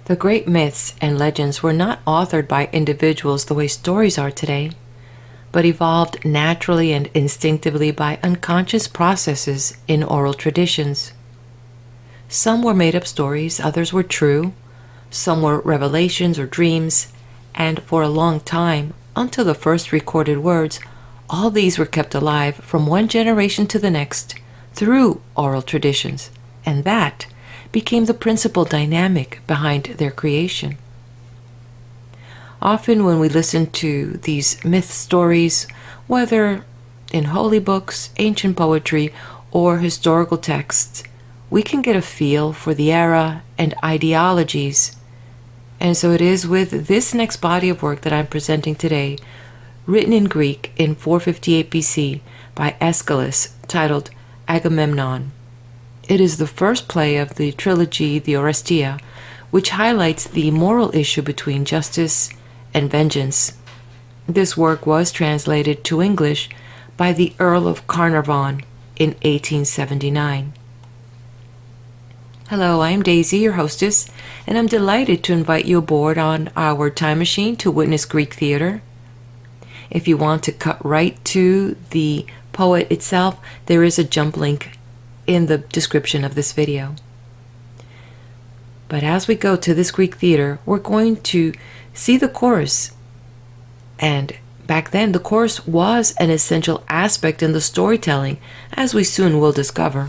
The great myths and legends were not authored by individuals the way stories are today, but evolved naturally and instinctively by unconscious processes in oral traditions. Some were made-up stories, others were true, some were revelations or dreams, and for a long time, until the first recorded words, all these were kept alive from one generation to the next through oral traditions, and that became the principal dynamic behind their creation. Often when we listen to these myth stories, whether in holy books, ancient poetry, or historical texts, we can get a feel for the era and ideologies. And so it is with this next body of work that I'm presenting today, written in Greek in 458 BC by Aeschylus, titled Agamemnon. It is the first play of the trilogy, the Oresteia, which highlights the moral issue between justice and vengeance. This work was translated to English by the Earl of Carnarvon in 1879. Hello, I am Daisy, your hostess, and I'm delighted to invite you aboard on our time machine to witness Greek theater. If you want to cut right to the poet itself, there is a jump link in the description of this video. But as we go to this Greek theater, we're going to see the chorus. And back then, the chorus was an essential aspect in the storytelling, as we soon will discover.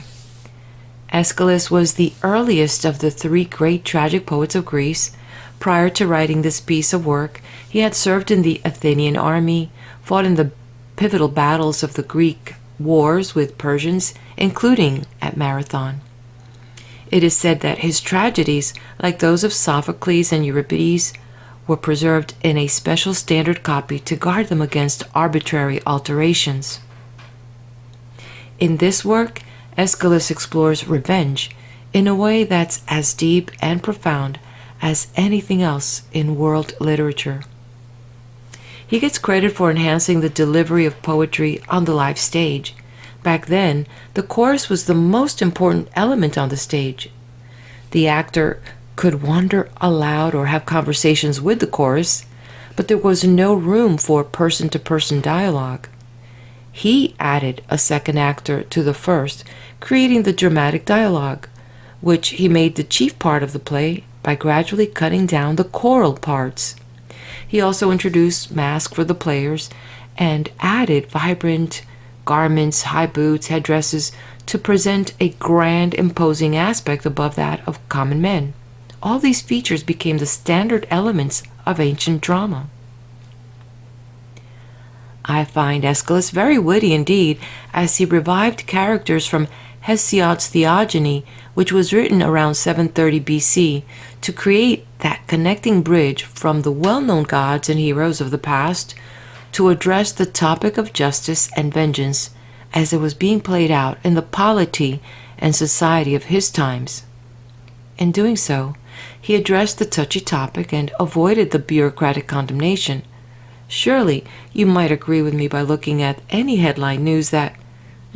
Aeschylus was the earliest of the three great tragic poets of Greece. Prior to writing this piece of work, he had served in the Athenian army, fought in the pivotal battles of the Greek wars with Persians, including at Marathon. It is said that his tragedies, like those of Sophocles and Euripides, were preserved in a special standard copy to guard them against arbitrary alterations. In this work, Aeschylus explores revenge in a way that's as deep and profound as anything else in world literature. He gets credit for enhancing the delivery of poetry on the live stage. Back then, the chorus was the most important element on the stage. The actor could wander aloud or have conversations with the chorus, but there was no room for person-to-person dialogue. He added a second actor to the first, creating the dramatic dialogue, which he made the chief part of the play by gradually cutting down the choral parts. He also introduced masks for the players and added vibrant garments, high boots, headdresses to present a grand, imposing aspect above that of common men. All these features became the standard elements of ancient drama. I find Aeschylus very witty indeed, as he revived characters from Hesiod's Theogony, which was written around 730 BC, to create that connecting bridge from the well-known gods and heroes of the past to address the topic of justice and vengeance as it was being played out in the polity and society of his times. In doing so, he addressed the touchy topic and avoided the bureaucratic condemnation. Surely you might agree with me by looking at any headline news that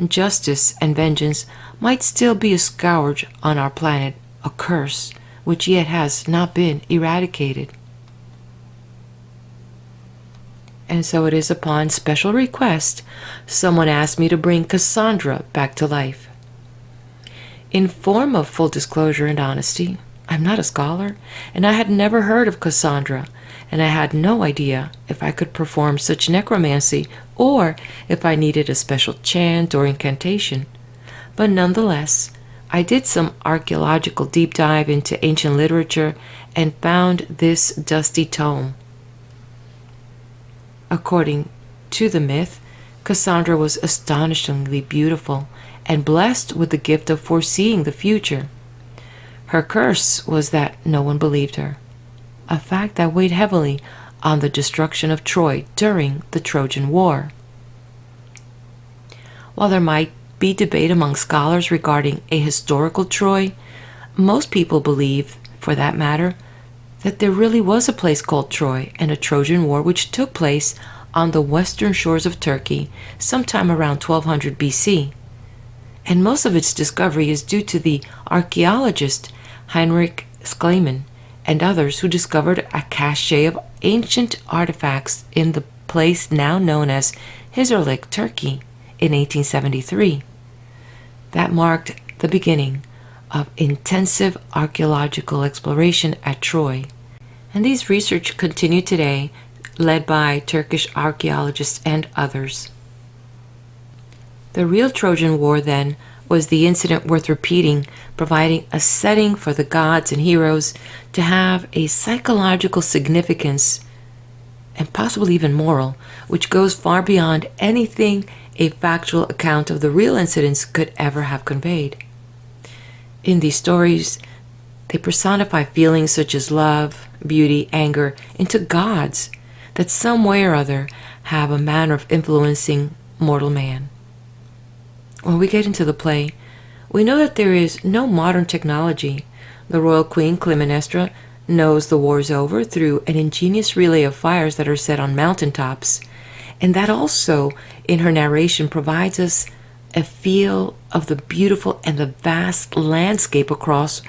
justice and vengeance might still be a scourge on our planet, a curse which yet has not been eradicated. And so it is upon special request someone asked me to bring Cassandra back to life. In form of full disclosure and honesty, I'm not a scholar, and I had never heard of Cassandra, and I had no idea if I could perform such necromancy or if I needed a special chant or incantation. But nonetheless, I did some archaeological deep dive into ancient literature and found this dusty tome. According to the myth, Cassandra was astonishingly beautiful and blessed with the gift of foreseeing the future. Her curse was that no one believed her, a fact that weighed heavily on the destruction of Troy during the Trojan War. While there might be debate among scholars regarding a historical Troy, most people believe, for that matter, that there really was a place called Troy and a Trojan War which took place on the western shores of Turkey sometime around 1200 BC. And most of its discovery is due to the archaeologist Heinrich Schliemann and others who discovered a cache of ancient artifacts in the place now known as Hizarlik, Turkey, in 1873. That marked the beginning of intensive archaeological exploration at Troy, and these research continue today, led by Turkish archaeologists and others. The real Trojan War, then, was the incident worth repeating, providing a setting for the gods and heroes to have a psychological significance, and possibly even moral, which goes far beyond anything a factual account of the real incidents could ever have conveyed. In these stories, they personify feelings such as love, beauty, anger into gods that some way or other have a manner of influencing mortal man. When we get into the play, we know that there is no modern technology. The royal queen Clytemnestra knows the war is over through an ingenious relay of fires that are set on mountaintops, and that also, in her narration, provides us a feel of the beautiful and the vast landscape across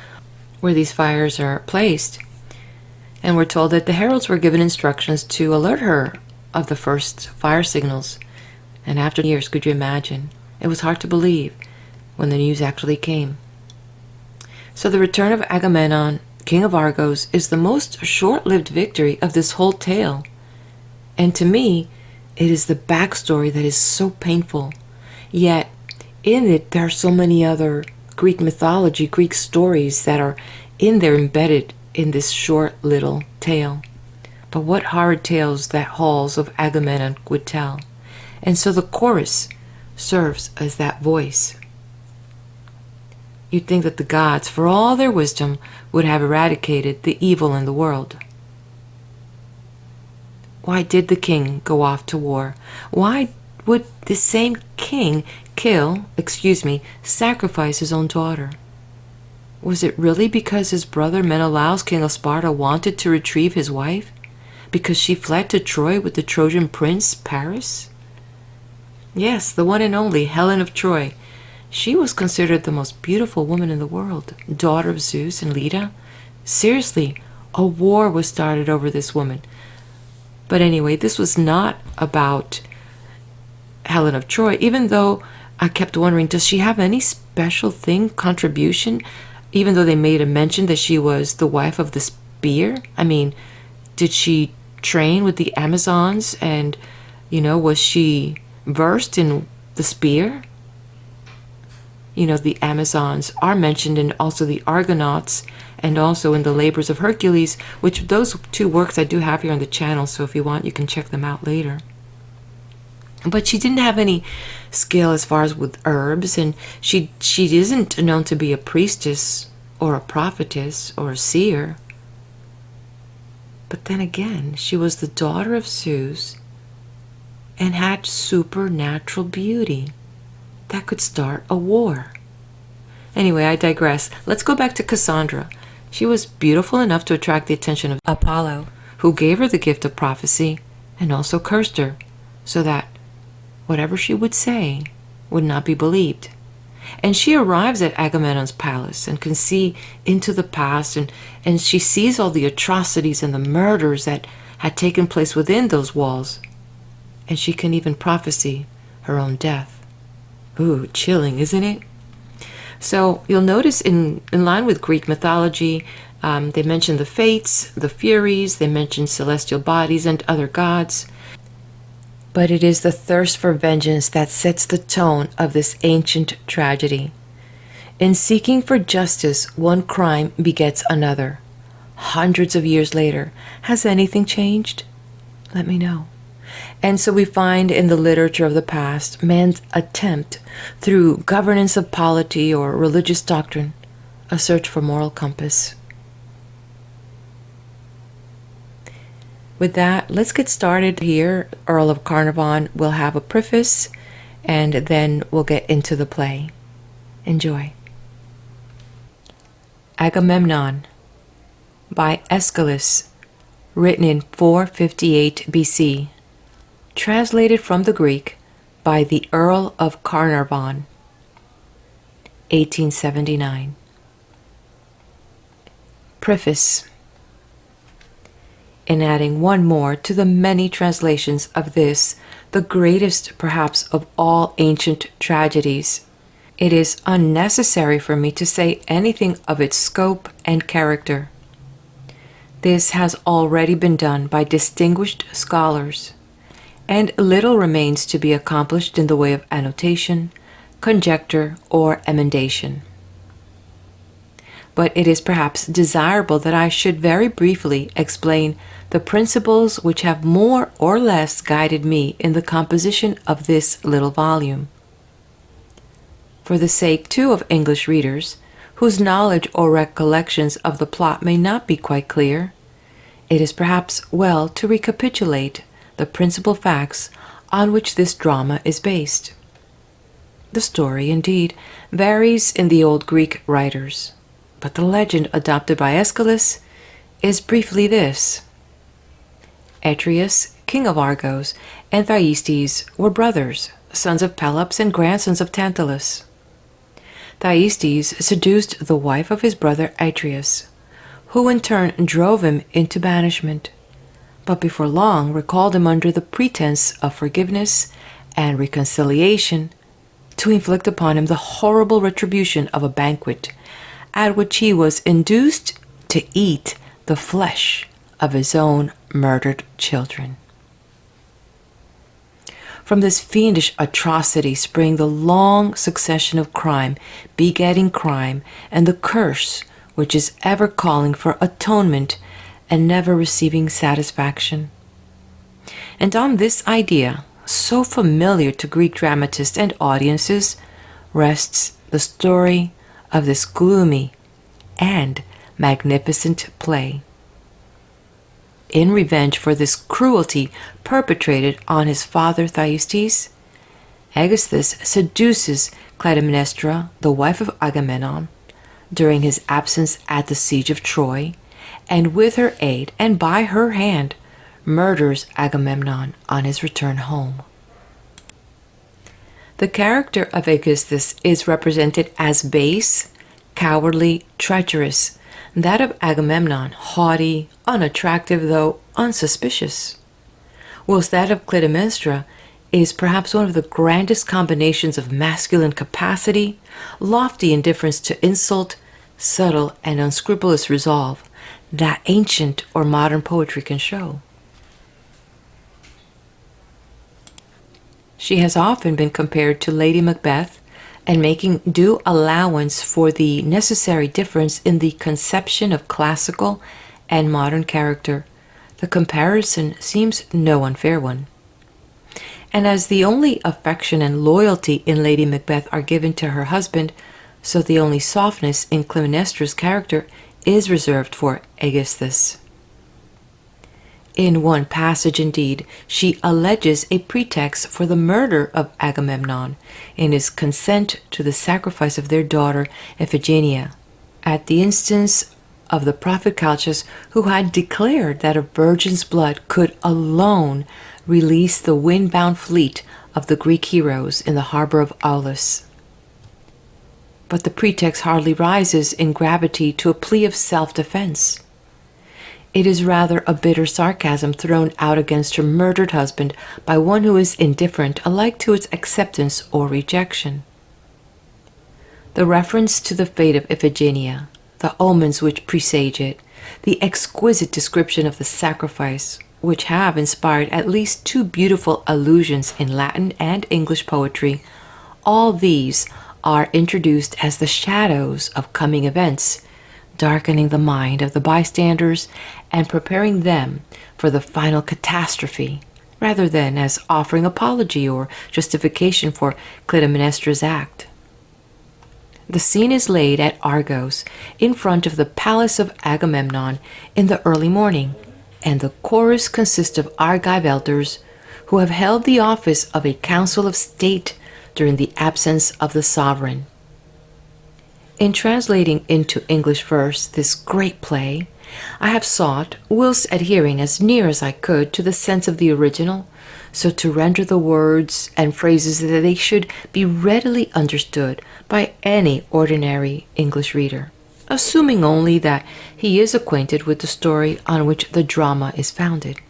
where these fires are placed. And we're told that the heralds were given instructions to alert her of the first fire signals. And after years, could you imagine? It was hard to believe when the news actually came. So the return of Agamemnon, king of Argos, is the most short-lived victory of this whole tale. And to me, it is the backstory that is so painful. Yet, in it, there are so many other Greek mythology, Greek stories that are in there embedded in this short little tale. But what horrid tales that halls of Agamemnon would tell. And so the chorus serves as that voice. You'd think that the gods, for all their wisdom, would have eradicated the evil in the world. Why did the king go off to war? Why would this same king sacrifice his own daughter? Was it really because his brother Menelaus, king of Sparta, wanted to retrieve his wife? Because she fled to Troy with the Trojan prince, Paris? Yes, the one and only Helen of Troy. She was considered the most beautiful woman in the world, daughter of Zeus and Leda. Seriously, a war was started over this woman. But anyway, this was not about Helen of Troy, even though I kept wondering, does she have any special contribution, even though they made a mention that she was the wife of the spear? I mean, did she train with the Amazons and, was she versed in the spear? The Amazons are mentioned in also the Argonauts and also in the Labors of Hercules, which those two works I do have here on the channel, so if you want, you can check them out later. But she didn't have any skill as far as with herbs, and she isn't known to be a priestess or a prophetess or a seer. But then again, she was the daughter of Zeus and had supernatural beauty that could start a war. Anyway, I digress. Let's go back to Cassandra. She was beautiful enough to attract the attention of Apollo, who gave her the gift of prophecy and also cursed her, so that whatever she would say would not be believed. And she arrives at Agamemnon's palace and can see into the past, and she sees all the atrocities and the murders that had taken place within those walls. And she can even prophesy her own death. Ooh, chilling, isn't it? So you'll notice in line with Greek mythology, they mention the Fates, the Furies, they mention celestial bodies and other gods. But it is the thirst for vengeance that sets the tone of this ancient tragedy. In seeking for justice, one crime begets another. Hundreds of years later, has anything changed? Let me know. And so we find in the literature of the past man's attempt, through governance of polity or religious doctrine, a search for moral compass. With that, let's get started here. Earl of Carnarvon will have a preface, and then we'll get into the play. Enjoy. Agamemnon by Aeschylus, written in 458 BC. Translated from the Greek by the Earl of Carnarvon, 1879. Preface. in adding one more to the many translations of this, the greatest perhaps of all ancient tragedies. It is unnecessary for me to say anything of its scope and character. This has already been done by distinguished scholars, and little remains to be accomplished in the way of annotation, conjecture, or emendation. But it is perhaps desirable that I should very briefly explain the principles which have more or less guided me in the composition of this little volume. For the sake, too, of English readers, whose knowledge or recollections of the plot may not be quite clear, it is perhaps well to recapitulate the principal facts on which this drama is based. The story, indeed, varies in the old Greek writers, but the legend adopted by Aeschylus is briefly this. Atreus, king of Argos, and Thyestes were brothers, sons of Pelops and grandsons of Tantalus. Thyestes seduced the wife of his brother Atreus, who in turn drove him into banishment, but before long recalled him under the pretense of forgiveness and reconciliation to inflict upon him the horrible retribution of a banquet at which he was induced to eat the flesh of his own murdered children. From this fiendish atrocity spring the long succession of crime begetting crime, and the curse which is ever calling for atonement and never receiving satisfaction. And on this idea, so familiar to Greek dramatists and audiences, rests the story of this gloomy and magnificent play. In revenge for this cruelty perpetrated on his father Thyestes, Aegisthus seduces Clytemnestra, the wife of Agamemnon, during his absence at the siege of Troy, and with her aid and by her hand murders Agamemnon on his return home. The character of Aegisthus is represented as base, cowardly, treacherous, that of Agamemnon haughty, unattractive, though unsuspicious, whilst that of Clytemnestra is perhaps one of the grandest combinations of masculine capacity, lofty indifference to insult, subtle and unscrupulous resolve that ancient or modern poetry can show. She has often been compared to Lady Macbeth, and making due allowance for the necessary difference in the conception of classical and modern character, the comparison seems no unfair one. And as the only affection and loyalty in Lady Macbeth are given to her husband, so the only softness in Clytemnestra's character is reserved for Aegisthus. In one passage, indeed, she alleges a pretext for the murder of Agamemnon in his consent to the sacrifice of their daughter Iphigenia, at the instance of the prophet Calchas, who had declared that a virgin's blood could alone release the wind-bound fleet of the Greek heroes in the harbor of Aulis. But the pretext hardly rises in gravity to a plea of self-defense. It is rather a bitter sarcasm thrown out against her murdered husband by one who is indifferent alike to its acceptance or rejection. The reference to the fate of Iphigenia, the omens which presage it, the exquisite description of the sacrifice, which have inspired at least two beautiful allusions in Latin and English poetry, all these are introduced as the shadows of coming events, darkening the mind of the bystanders and preparing them for the final catastrophe, rather than as offering apology or justification for Clytemnestra's act. The scene is laid at Argos, in front of the palace of Agamemnon, in the early morning, and the chorus consists of Argive elders who have held the office of a council of state during the absence of the sovereign. In translating into English verse this great play, I have sought, whilst adhering as near as I could to the sense of the original, so to render the words and phrases that they should be readily understood by any ordinary English reader. assuming only that he is acquainted with the story on which the drama is founded.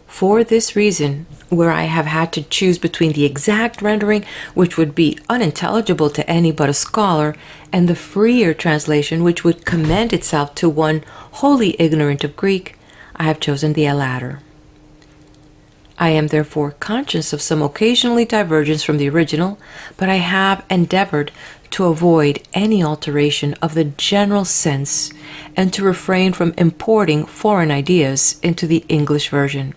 For this reason, where I have had to choose between the exact rendering, which would be unintelligible to any but a scholar, and the freer translation, which would commend itself to one wholly ignorant of Greek, I have chosen the latter. I am therefore conscious of some occasionally divergence from the original, but I have endeavored to avoid any alteration of the general sense and to refrain from importing foreign ideas into the English version.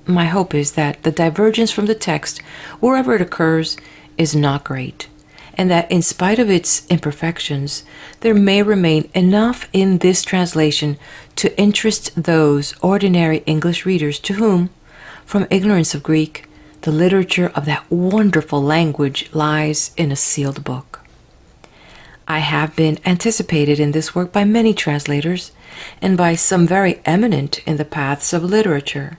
My hope is that the divergence from the text, wherever it occurs, is not great, and that in spite of its imperfections, there may remain enough in this translation to interest those ordinary English readers to whom, from ignorance of Greek, the literature of that wonderful language lies in a sealed book. I have been anticipated in this work by many translators, and by some very eminent in the paths of literature.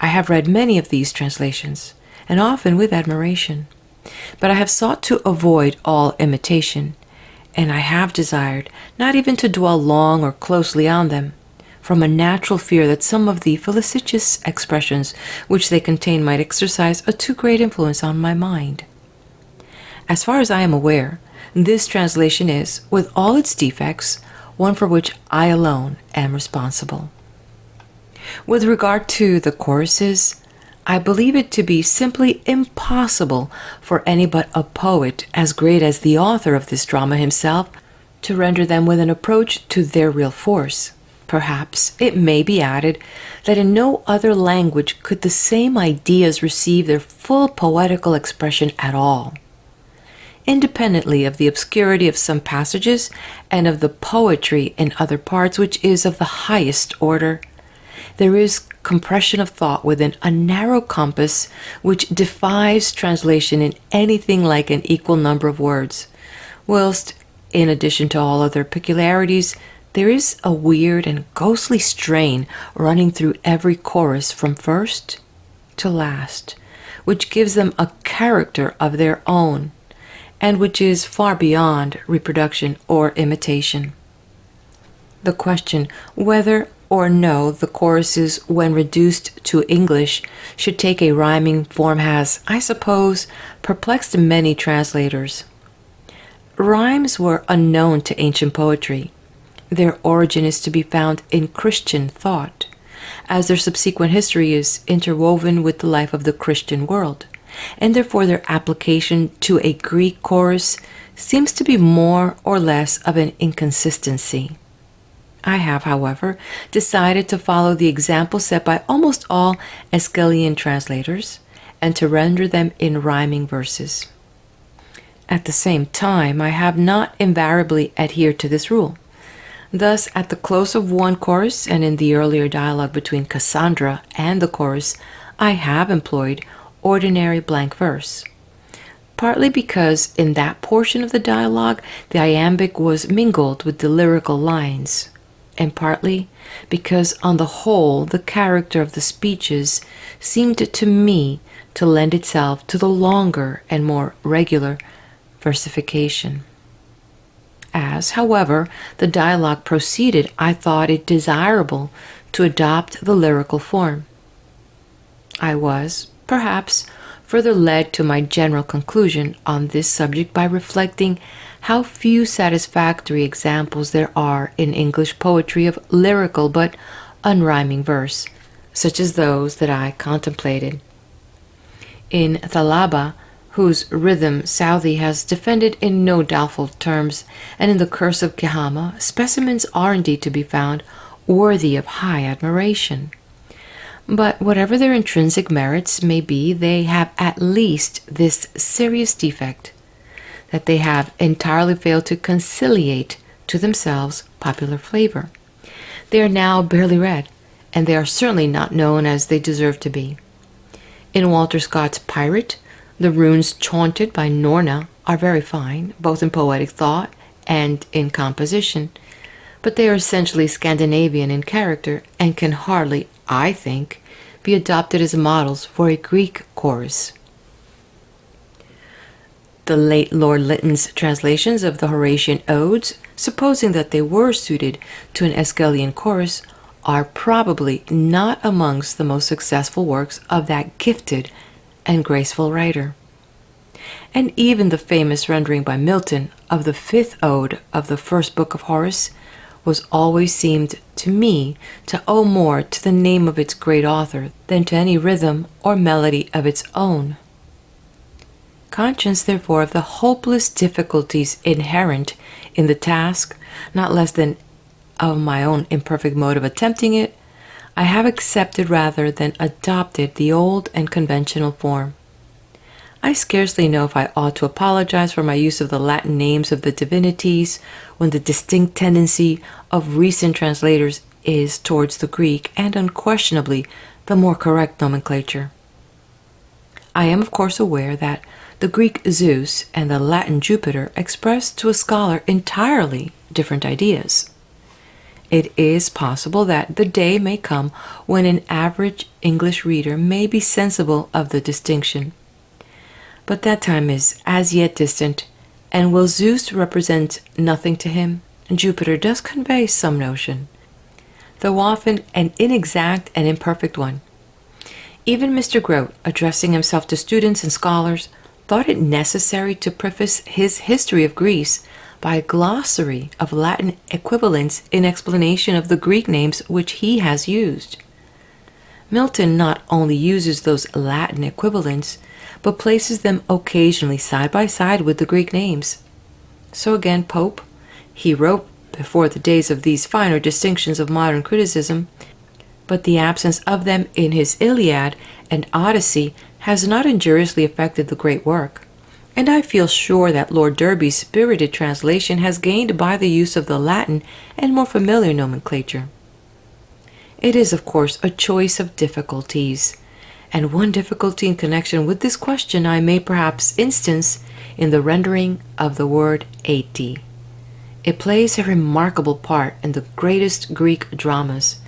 I have read many of these translations, and often with admiration, but I have sought to avoid all imitation, and I have desired not even to dwell long or closely on them, from a natural fear that some of the felicitous expressions which they contain might exercise a too great influence on my mind. As far as I am aware, this translation is, with all its defects, one for which I alone am responsible. With regard to the choruses, I believe it to be simply impossible for any but a poet as great as the author of this drama himself to render them with an approach to their real force. Perhaps it may be added that in no other language could the same ideas receive their full poetical expression at all. Independently of the obscurity of some passages and of the poetry in other parts, which is of the highest order, there is compression of thought within a narrow compass which defies translation in anything like an equal number of words, whilst, in addition to all other peculiarities, there is a weird and ghostly strain running through every chorus from first to last, which gives them a character of their own, and which is far beyond reproduction or imitation. The question whether or no the choruses, when reduced to English, should take a rhyming form has, I suppose, perplexed many translators. Rhymes were unknown to ancient poetry. Their origin is to be found in Christian thought, as their subsequent history is interwoven with the life of the Christian world, and therefore their application to a Greek chorus seems to be more or less of an inconsistency. I have, however, decided to follow the example set by almost all Aeschylean translators, and to render them in rhyming verses. At the same time, I have not invariably adhered to this rule. Thus, at the close of one chorus, and in the earlier dialogue between Cassandra and the chorus, I have employed ordinary blank verse, partly because in that portion of the dialogue the iambic was mingled with the lyrical lines, and partly because on the whole the character of the speeches seemed to me to lend itself to the longer and more regular versification. As, however, the dialogue proceeded, I thought it desirable to adopt the lyrical form. I was, perhaps, further led to my general conclusion on this subject by reflecting how few satisfactory examples there are in English poetry of lyrical but unrhyming verse, such as those that I contemplated. In Thalaba, whose rhythm Southey has defended in no doubtful terms, and in the Curse of Kehama, specimens are indeed to be found worthy of high admiration. But whatever their intrinsic merits may be, they have at least this serious defect, that they have entirely failed to conciliate to themselves popular flavor. They are now barely read, and they are certainly not known as they deserve to be. In Walter Scott's Pirate, the runes chaunted by Norna are very fine, both in poetic thought and in composition, but they are essentially Scandinavian in character and can hardly, I think, be adopted as models for a Greek chorus. The late Lord Lytton's translations of the Horatian odes, supposing that they were suited to an Aeschylean chorus, are probably not amongst the most successful works of that gifted and graceful writer. And even the famous rendering by Milton of the 5th ode of the first book of Horace was always seemed to me to owe more to the name of its great author than to any rhythm or melody of its own. Conscious, therefore, of the hopeless difficulties inherent in the task, not less than of my own imperfect mode of attempting it, I have accepted rather than adopted the old and conventional form. I scarcely know if I ought to apologize for my use of the Latin names of the divinities, when the distinct tendency of recent translators is towards the Greek, and unquestionably the more correct nomenclature. I am of course aware that the Greek Zeus and the Latin Jupiter express to a scholar entirely different ideas. It is possible that the day may come when an average English reader may be sensible of the distinction. But that time is as yet distant, and will Zeus represent nothing to him, Jupiter does convey some notion, though often an inexact and imperfect one. Even Mr. Grote, addressing himself to students and scholars, thought it necessary to preface his history of Greece by a glossary of Latin equivalents in explanation of the Greek names which he has used. Milton not only uses those Latin equivalents, but places them occasionally side by side with the Greek names. So again Pope, he wrote before the days of these finer distinctions of modern criticism, but the absence of them in his Iliad and Odyssey has not injuriously affected the great work, and I feel sure that Lord Derby's spirited translation has gained by the use of the Latin and more familiar nomenclature. It is, of course, a choice of difficulties, and one difficulty in connection with this question I may perhaps instance in the rendering of the word eti. It plays a remarkable part in the greatest Greek dramas,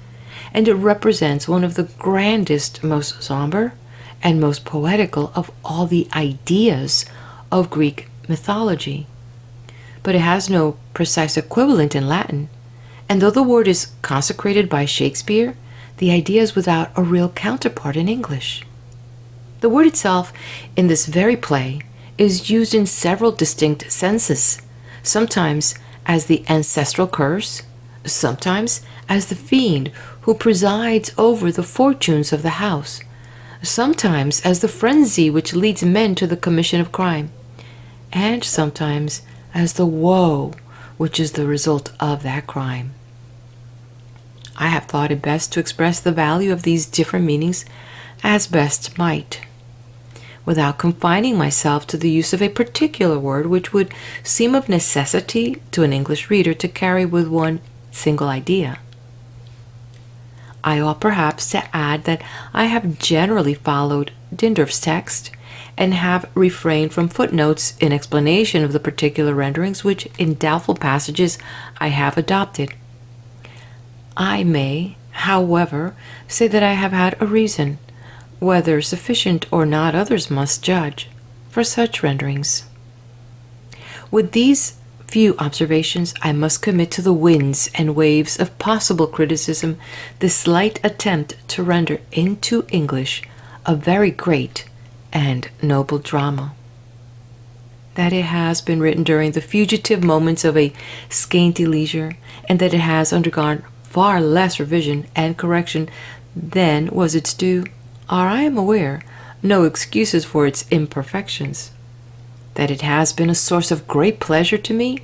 and it represents one of the grandest, most somber, and most poetical of all the ideas of Greek mythology. But it has no precise equivalent in Latin, and though the word is consecrated by Shakespeare, the idea is without a real counterpart in English. The word itself, in this very play, is used in several distinct senses, sometimes as the ancestral curse, sometimes as the fiend who presides over the fortunes of the house, sometimes as the frenzy which leads men to the commission of crime, and sometimes as the woe which is the result of that crime. I have thought it best to express the value of these different meanings as best might, without confining myself to the use of a particular word which would seem of necessity to an English reader to carry with one single idea. I ought perhaps to add that I have generally followed Dindorf's text, and have refrained from footnotes in explanation of the particular renderings which, in doubtful passages, I have adopted. I may, however, say that I have had a reason, whether sufficient or not others must judge, for such renderings. With these few observations, I must commit to the winds and waves of possible criticism this slight attempt to render into English a very great and noble drama. That it has been written during the fugitive moments of a scanty leisure, and that it has undergone far less revision and correction than was its due, are, I am aware, no excuses for its imperfections. That it has been a source of great pleasure to me,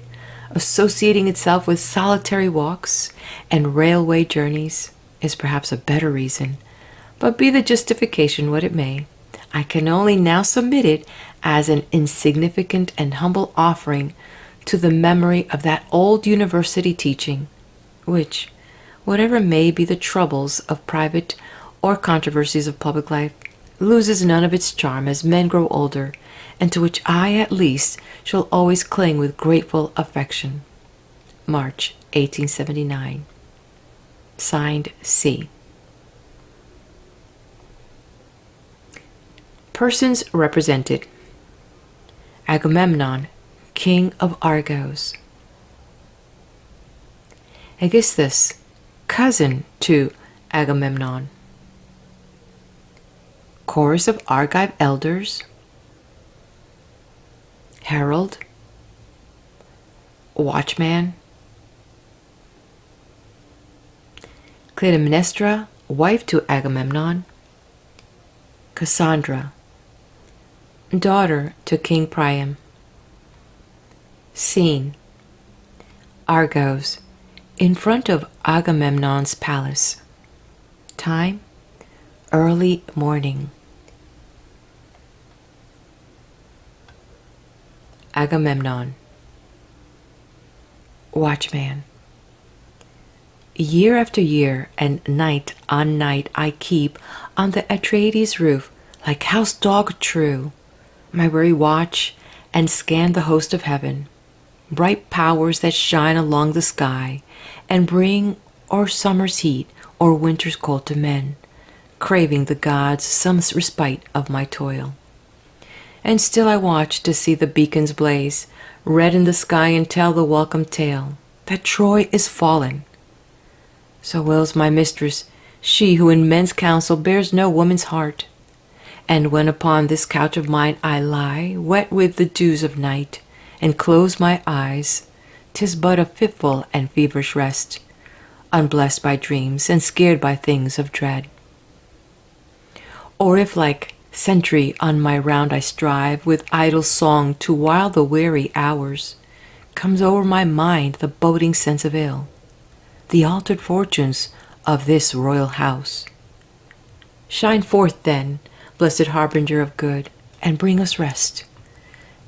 associating itself with solitary walks and railway journeys, is perhaps a better reason, but be the justification what it may, I can only now submit it as an insignificant and humble offering to the memory of that old university teaching, which, whatever may be the troubles of private or controversies of public life, loses none of its charm as men grow older, and to which I, at least, shall always cling with grateful affection. March, 1879. Signed, C. Persons represented. Agamemnon, king of Argos. Aegisthus, cousin to Agamemnon. Chorus of Argive elders. Herald. Watchman. Clytemnestra, wife to Agamemnon. Cassandra, daughter to King Priam. Scene: Argos, in front of Agamemnon's palace. Time: early morning. Agamemnon. Watchman. Year after year and night on night I keep on the Atreides roof like house dog true my weary watch and scan the host of heaven, bright powers that shine along the sky and bring or summer's heat or winter's cold to men, craving the gods some respite of my toil. And still I watch to see the beacons blaze red in the sky and tell the welcome tale that Troy is fallen. So wills my mistress, she who in men's counsel bears no woman's heart. And when upon this couch of mine I lie, wet with the dews of night, and close my eyes, 'tis but a fitful and feverish rest, unblessed by dreams and scared by things of dread. Or if like sentry on my round I strive with idle song to while the weary hours, comes o'er my mind the boding sense of ill, the altered fortunes of this royal house. Shine forth then, blessed harbinger of good, and bring us rest.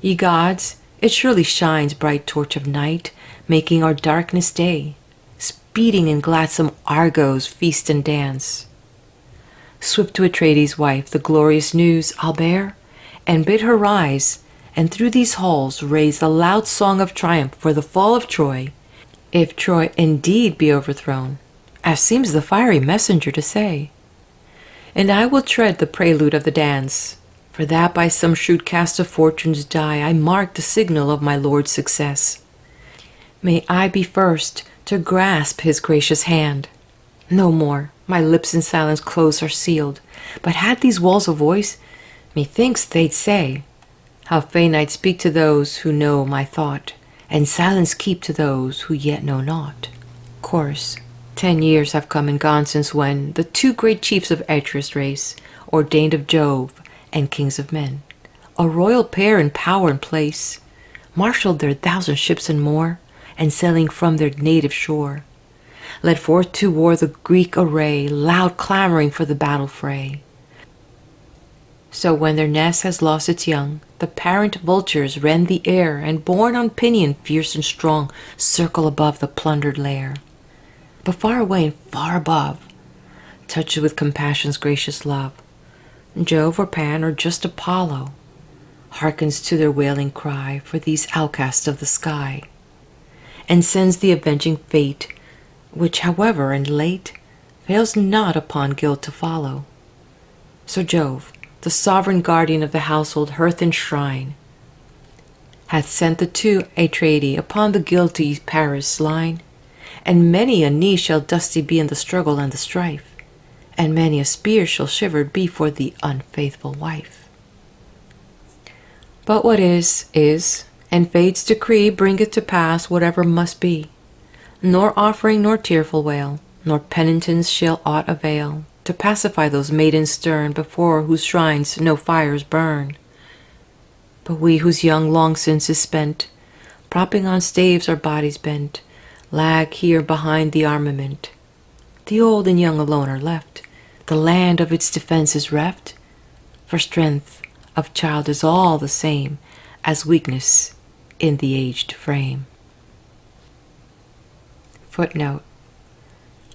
Ye gods, it surely shines, bright torch of night, making our darkness day, speeding in gladsome Argos feast and dance. Swift to Atreides' wife the glorious news I'll bear, and bid her rise, and through these halls raise the loud song of triumph for the fall of Troy, if Troy indeed be overthrown, as seems the fiery messenger to say. And I will tread the prelude of the dance, for that by some shrewd cast of fortune's die I mark the signal of my lord's success. May I be first to grasp his gracious hand. No more, my lips in silence close are sealed, but had these walls a voice, methinks they'd say, how fain I'd speak to those who know my thought, and silence keep to those who yet know not. Chorus. 10 years have come and gone since when the two great chiefs of Atreus' race, ordained of Jove and kings of men, a royal pair in power and place, marshaled their 1,000 ships and more, and sailing from their native shore, led forth to war the Greek array, loud clamoring for the battle fray. So when their nest has lost its young, the parent vultures rend the air, and borne on pinion fierce and strong, circle above the plundered lair. But far away and far above, touched with compassion's gracious love, Jove or Pan or just Apollo hearkens to their wailing cry for these outcasts of the sky, and sends the avenging fate, which however and late fails not upon guilt to follow. So Jove, the sovereign guardian of the household hearth and shrine, hath sent the two Atreidae upon the guilty Paris' line, and many a knee shall dusty be in the struggle and the strife, and many a spear shall shivered be for the unfaithful wife. But what is, and fate's decree bringeth to pass whatever must be. Nor offering nor tearful wail, nor penitence shall aught avail to pacify those maidens stern before whose shrines no fires burn. But we whose young long since is spent, propping on staves our bodies bent, lag here behind the armament. The old and young alone are left, the land of its defense is reft, for strength of child is all the same as weakness in the aged frame. Footnote.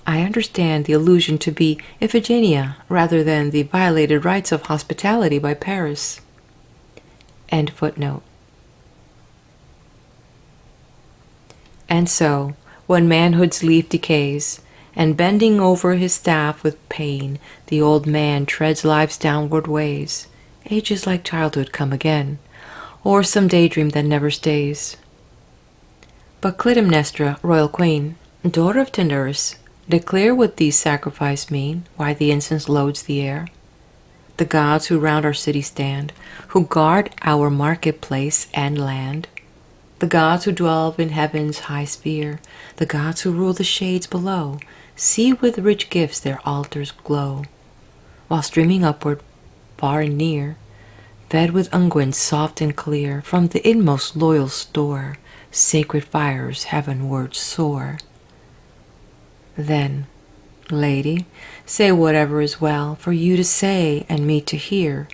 I understand the allusion to be Iphigenia rather than the violated rights of hospitality by Paris. End footnote. And so, when manhood's leaf decays, and bending over his staff with pain, the old man treads life's downward ways, ages like childhood come again, or some daydream that never stays. But Clytemnestra, royal queen, daughter of Tyndarus, declare what these sacrifices mean, why the incense loads the air. The gods who round our city stand, who guard our marketplace and land, the gods who dwell in heaven's high sphere, the gods who rule the shades below, see with rich gifts their altars glow, while streaming upward, far and near, fed with unguents soft and clear, from the inmost loyal store, sacred fires heavenward soar. Then, lady, say whatever is well for you to say and me to hear,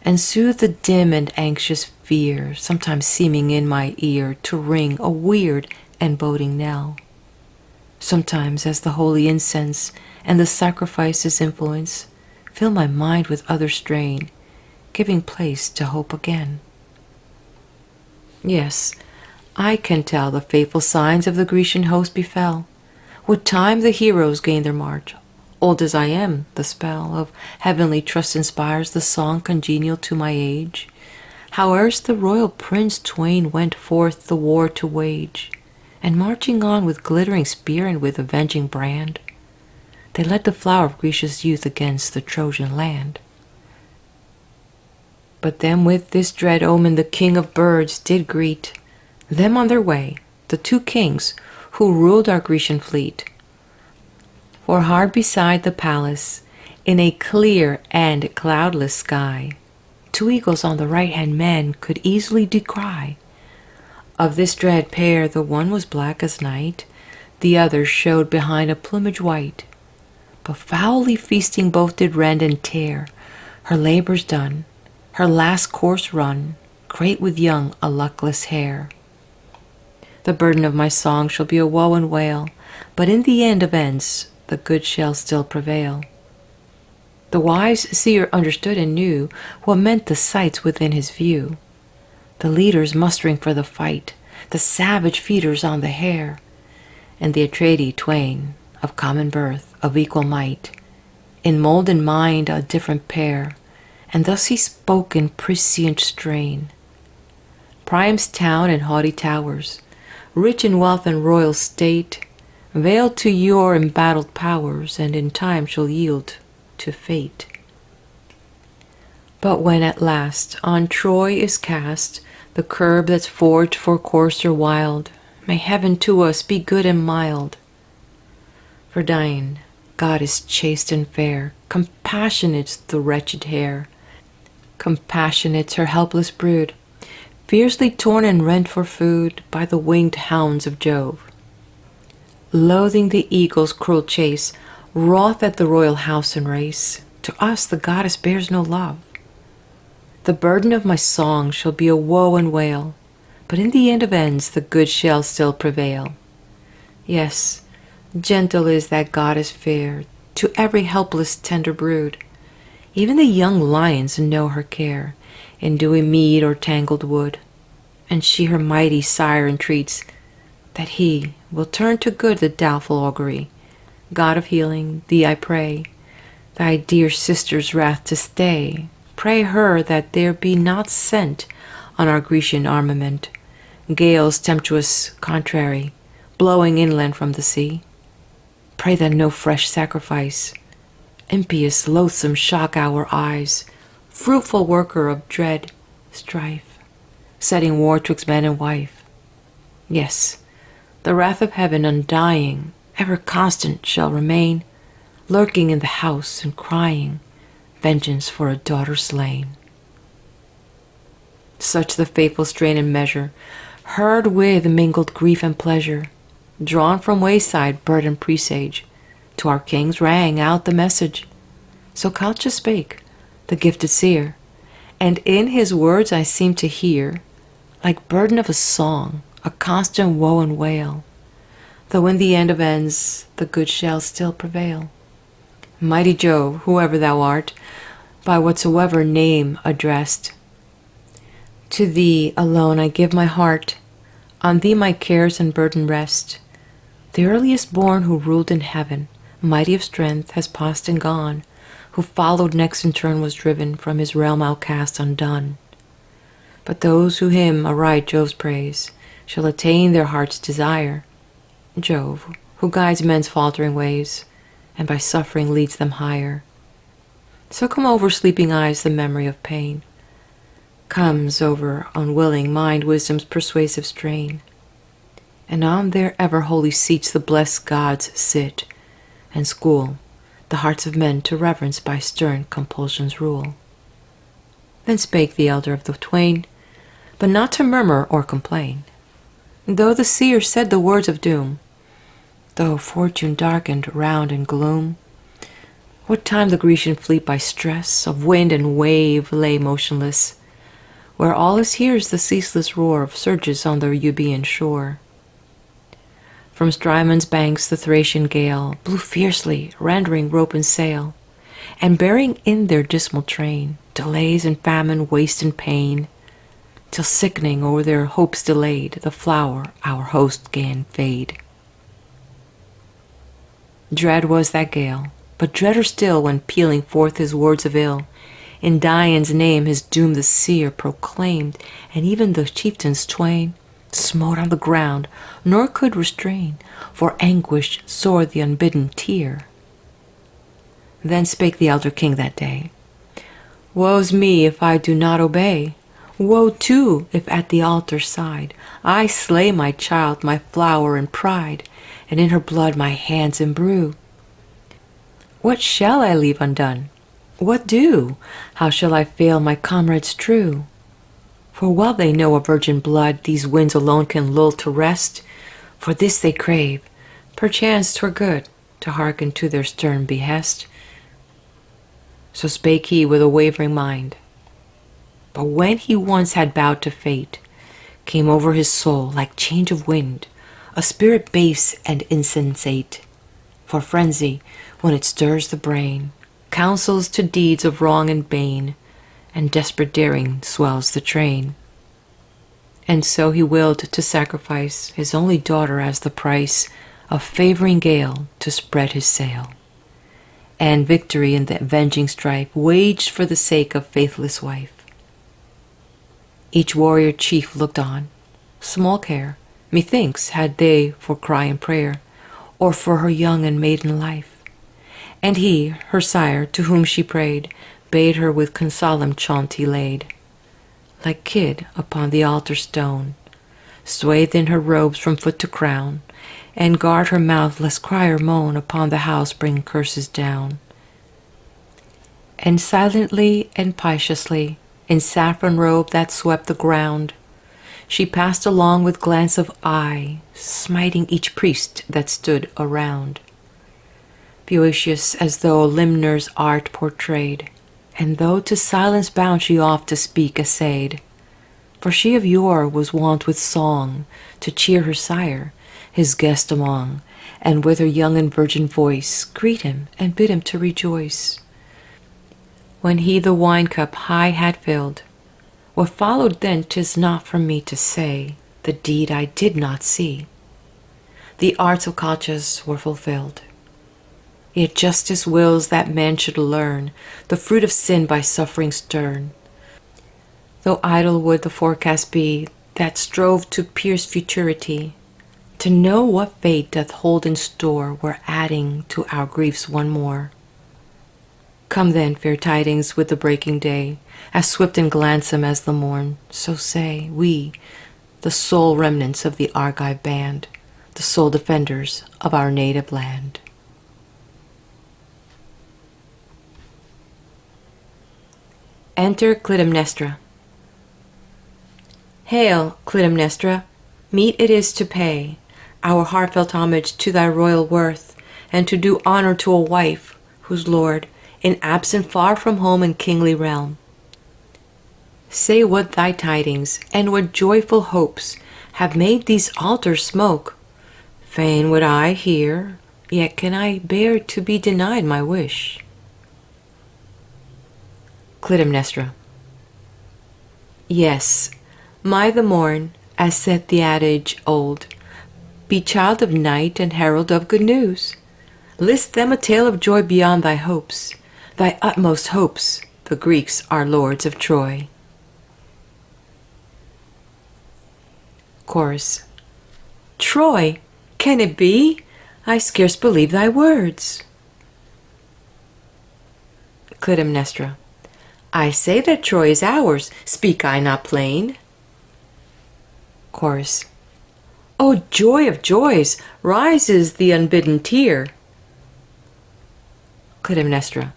and soothe the dim and anxious fear, sometimes seeming in my ear to ring a weird and boding knell. Sometimes as the holy incense and the sacrifice's influence fill my mind with other strain, giving place to hope again. Yes, I can tell the fateful signs of the Grecian host befell. With time the heroes gain their march. Old as I am, the spell of heavenly trust inspires the song congenial to my age. How erst the royal prince twain went forth the war to wage, and marching on with glittering spear and with avenging brand, they led the flower of Grecia's youth against the Trojan land. But them with this dread omen the king of birds did greet, them on their way, the two kings who ruled our Grecian fleet. For hard beside the palace, in a clear and cloudless sky, two eagles on the right-hand men could easily descry. Of this dread pair the one was black as night, the other showed behind a plumage white. But foully feasting both did rend and tear, her labors done, her last course run, great with young a luckless hare. The burden of my song shall be a woe and wail, but in the end of ends the good shall still prevail. The wise seer understood and knew what meant the sights within his view, the leaders mustering for the fight, the savage feeders on the hare, and the Atreidae twain, of common birth, of equal might, in mold and mind a different pair, and thus he spoke in prescient strain. Priam's town and haughty towers, rich in wealth and royal state, veiled to your embattled powers, and in time shall yield to fate. But when at last on Troy is cast the curb that's forged for courser wild, may heaven to us be good and mild. For Dian, goddess chaste and fair, compassionate's the wretched hare, compassionate's her helpless brood, fiercely torn and rent for food by the winged hounds of Jove. Loathing the eagle's cruel chase, wroth at the royal house and race, to us the goddess bears no love. The burden of my song shall be a woe and wail, but in the end of ends the good shall still prevail. Yes, gentle is that goddess fair to every helpless tender brood. Even the young lions know her care in dewy mead or tangled wood, and she her mighty sire entreats that he will turn to good the doubtful augury. God of healing, thee I pray, thy dear sister's wrath to stay. Pray her that there be not sent on our Grecian armament gales tempestuous contrary, blowing inland from the sea. Pray that no fresh sacrifice, impious, loathsome, shock our eyes, fruitful worker of dread strife, setting war twixt man and wife. Yes, the wrath of heaven undying, ever constant shall remain, lurking in the house and crying, vengeance for a daughter slain. Such the faithful strain and measure, heard with mingled grief and pleasure, drawn from wayside bird and presage, to our kings rang out the message. So Calchas spake, the gifted seer, and in his words I seemed to hear, like burden of a song, a constant woe and wail, though in the end of ends the good shall still prevail. Mighty Jove, whoever thou art, by whatsoever name addressed, to thee alone I give my heart, on thee my cares and burden rest. The earliest born who ruled in heaven, mighty of strength, has passed and gone, who followed next in turn was driven, from his realm outcast undone. But those who hymn aright Jove's praise shall attain their heart's desire. Jove, who guides men's faltering ways, and by suffering leads them higher. So come over sleeping eyes the memory of pain, comes over unwilling mind wisdom's persuasive strain, and on their ever holy seats the blessed gods sit, and school the hearts of men to reverence by stern compulsion's rule. Then spake the elder of the twain, but not to murmur or complain. Though the seer said the words of doom, though fortune darkened round in gloom, what time the Grecian fleet by stress of wind and wave lay motionless, where all is hears the ceaseless roar of surges on the Euboean shore. From Strymon's banks the Thracian gale blew fiercely, rendering rope and sail, and bearing in their dismal train delays and famine, waste and pain, till sickening o'er their hopes delayed, the flower our host 'gan fade. Dread was that gale, but dreader still when pealing forth his words of ill, in Dian's name his doom the seer proclaimed, and even the chieftains twain smote on the ground, nor could restrain, for anguish sore the unbidden tear. Then spake the elder king that day, Woe's me if I do not obey! Woe too if at the altar's side I slay my child, my flower and pride, and in her blood my hands imbrue. What shall I leave undone? What do? How shall I fail my comrades true? For well they know a virgin blood these winds alone can lull to rest. For this they crave, perchance 'twere good to hearken to their stern behest. So spake he with a wavering mind. But when he once had bowed to fate, came over his soul like change of wind, a spirit base and insensate. For frenzy, when it stirs the brain, counsels to deeds of wrong and bane, and desperate daring swells the train. And so he willed to sacrifice his only daughter as the price of favoring gale to spread his sail, and victory in the avenging strife waged for the sake of faithless wife. Each warrior chief looked on, small care, methinks, had they for cry and prayer, or for her young and maiden life. And he, her sire, to whom she prayed, bade her with consoling chaunt he laid, like kid upon the altar stone, swathed in her robes from foot to crown, and guard her mouth lest cry or moan upon the house bring curses down. And silently and piteously, in saffron robe that swept the ground, she passed along with glance of eye, smiting each priest that stood around. Boetius as though limner's art portrayed, and though to silence bound she oft to speak essayed. For she of yore was wont with song to cheer her sire, his guest among, and with her young and virgin voice greet him and bid him to rejoice. When he the wine cup high had filled, what followed then 'tis not for me to say, the deed I did not see. The arts of Calchas were fulfilled. Yet justice wills that man should learn the fruit of sin by suffering stern. Though idle would the forecast be that strove to pierce futurity, to know what fate doth hold in store were adding to our griefs one more. Come then, fair tidings with the breaking day, as swift and gladsome as the morn, so say we, the sole remnants of the Argive band, the sole defenders of our native land. Enter Clytemnestra. Hail, Clytemnestra! Meet it is to pay our heartfelt homage to thy royal worth, and to do honor to a wife whose lord, in absent far from home and kingly realm. Say what thy tidings, and what joyful hopes have made these altars smoke. Fain would I hear, yet can I bear to be denied my wish. Clytemnestra. Yes, my the morn, as saith the adage old, be child of night and herald of good news. List them a tale of joy beyond thy hopes, thy utmost hopes. The Greeks are lords of Troy. Chorus. Troy, can it be? I scarce believe thy words. Clytemnestra. I say that Troy is ours, speak I not plain? Chorus. O joy of joys, rises the unbidden tear. Clytemnestra.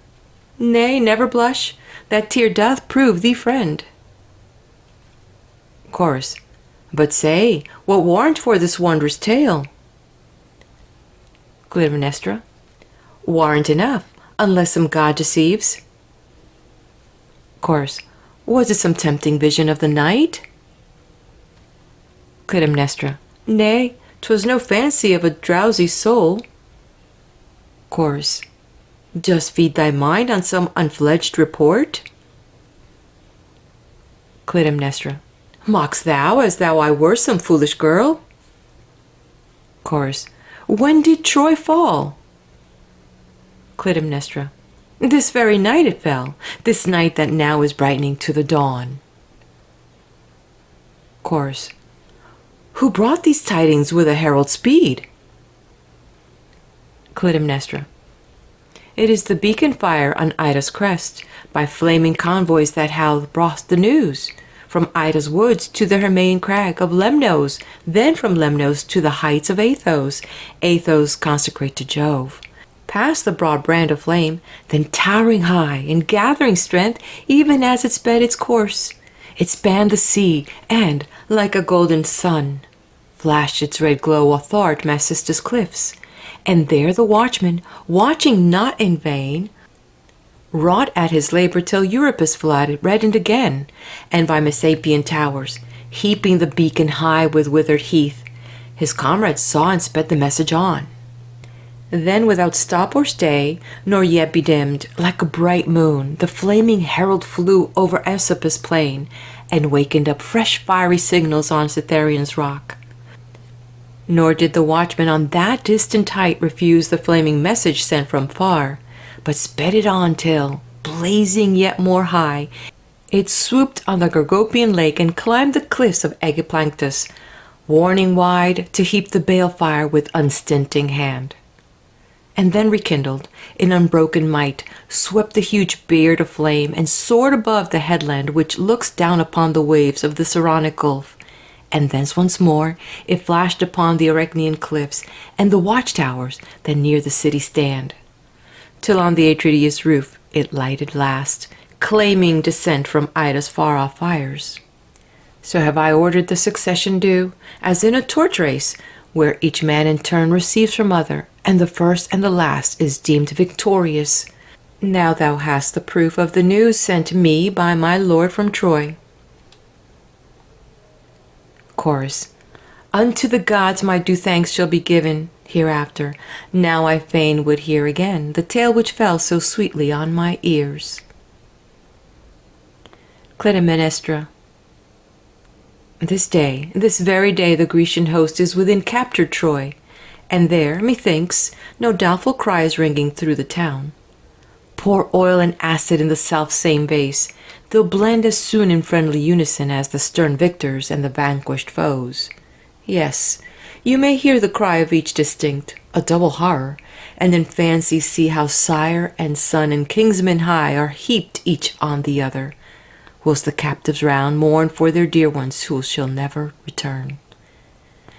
Nay, never blush, that tear doth prove thee friend. Chorus. But say, what warrant for this wondrous tale? Clytemnestra. Warrant enough, unless some god deceives. Chorus. Was it some tempting vision of the night? Clytemnestra. Nay, 'twas no fancy of a drowsy soul. Chorus. Dost feed thy mind on some unfledged report? Clytemnestra. Mock'st thou as though I were some foolish girl? Chorus. When did Troy fall? Clytemnestra. This very night it fell, this night that now is brightening to the dawn. Chorus. Who brought these tidings with a herald's speed? Clytemnestra. It is the beacon fire on Ida's crest, by flaming convoys that have brought the news, from Ida's woods to the Hermaean crag of Lemnos, then from Lemnos to the heights of Athos, Athos consecrate to Jove. Past the broad brand of flame, then towering high and gathering strength even as it sped its course, it spanned the sea and, like a golden sun, flashed its red glow athwart Macystus cliffs, and there the watchman, watching not in vain, wrought at his labor till Euripus' flood reddened again, and by Messapian towers, heaping the beacon high with withered heath, his comrades saw and sped the message on. Then without stop or stay, nor yet bedimmed, like a bright moon, the flaming herald flew over Aesopus' plain, and wakened up fresh fiery signals on Cytherean's rock. Nor did the watchman on that distant height refuse the flaming message sent from far, but sped it on till, blazing yet more high, it swooped on the Gorgopian lake and climbed the cliffs of Aegiplanctus, warning wide to heap the balefire with unstinting hand. And then rekindled, in unbroken might, swept the huge beard of flame, and soared above the headland which looks down upon the waves of the Saronic Gulf, and thence once more it flashed upon the Arachnean cliffs, and the watchtowers that near the city stand, till on the Atridius roof it lighted last, claiming descent from Ida's far-off fires. So have I ordered the succession due, as in a torch race, where each man in turn receives from other, and the first and the last is deemed victorious. Now thou hast the proof of the news sent me by my lord from Troy. Chorus. Unto the gods my due thanks shall be given hereafter. Now I fain would hear again the tale which fell so sweetly on my ears. Clytemnestra. This day, this very day, the Grecian host is within captured Troy, and there, methinks, no doubtful cry is ringing through the town. Pour oil and acid in the self-same vase, they'll blend as soon in friendly unison as the stern victors and the vanquished foes. Yes, you may hear the cry of each distinct, a double horror, and in fancy see how sire and son and kinsmen high are heaped each on the other, whilst the captives round mourn for their dear ones who shall never return.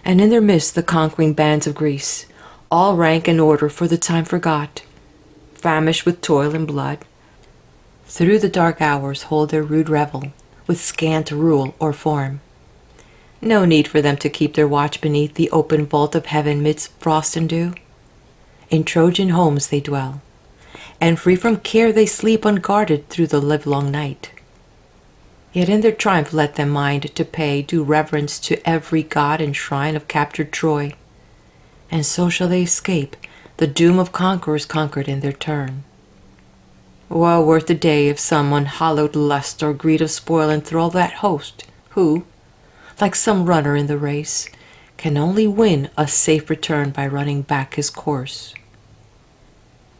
And in their midst the conquering bands of Greece, all rank and order for the time forgot, famished with toil and blood, through the dark hours hold their rude revel, with scant rule or form. No need for them to keep their watch beneath the open vault of heaven midst frost and dew. In Trojan homes they dwell, and free from care they sleep unguarded through the livelong night. Yet in their triumph let them mind to pay due reverence to every god and shrine of captured Troy, and so shall they escape the doom of conquerors conquered in their turn. Well worth the day if some unhallowed lust or greed of spoil enthrall that host, who, like some runner in the race, can only win a safe return by running back his course.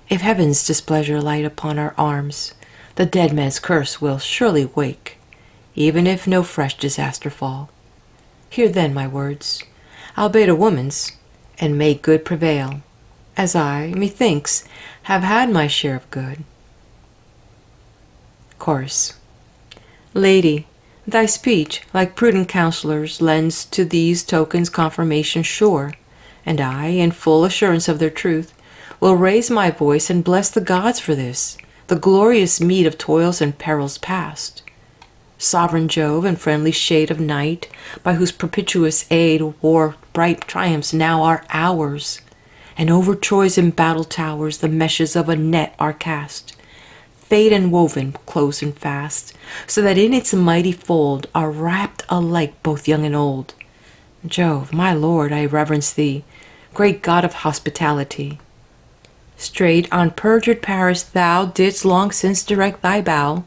If heaven's displeasure light upon our arms, the dead man's curse will surely wake, even if no fresh disaster fall. Hear then my words, albeit a woman's, and may good prevail, as I, methinks, have had my share of good. Chorus. Lady, thy speech, like prudent counsellors, lends to these tokens confirmation sure, and I, in full assurance of their truth, will raise my voice and bless the gods for this, the glorious meed of toils and perils past. Sovereign Jove and friendly shade of night, by whose propitious aid war bright triumphs now are ours, and over Troy's embattled towers the meshes of a net are cast, fate and woven close and fast, so that in its mighty fold are wrapped alike both young and old. Jove, my lord, I reverence thee, great god of hospitality. Straight on perjured Paris thou didst long since direct thy bow,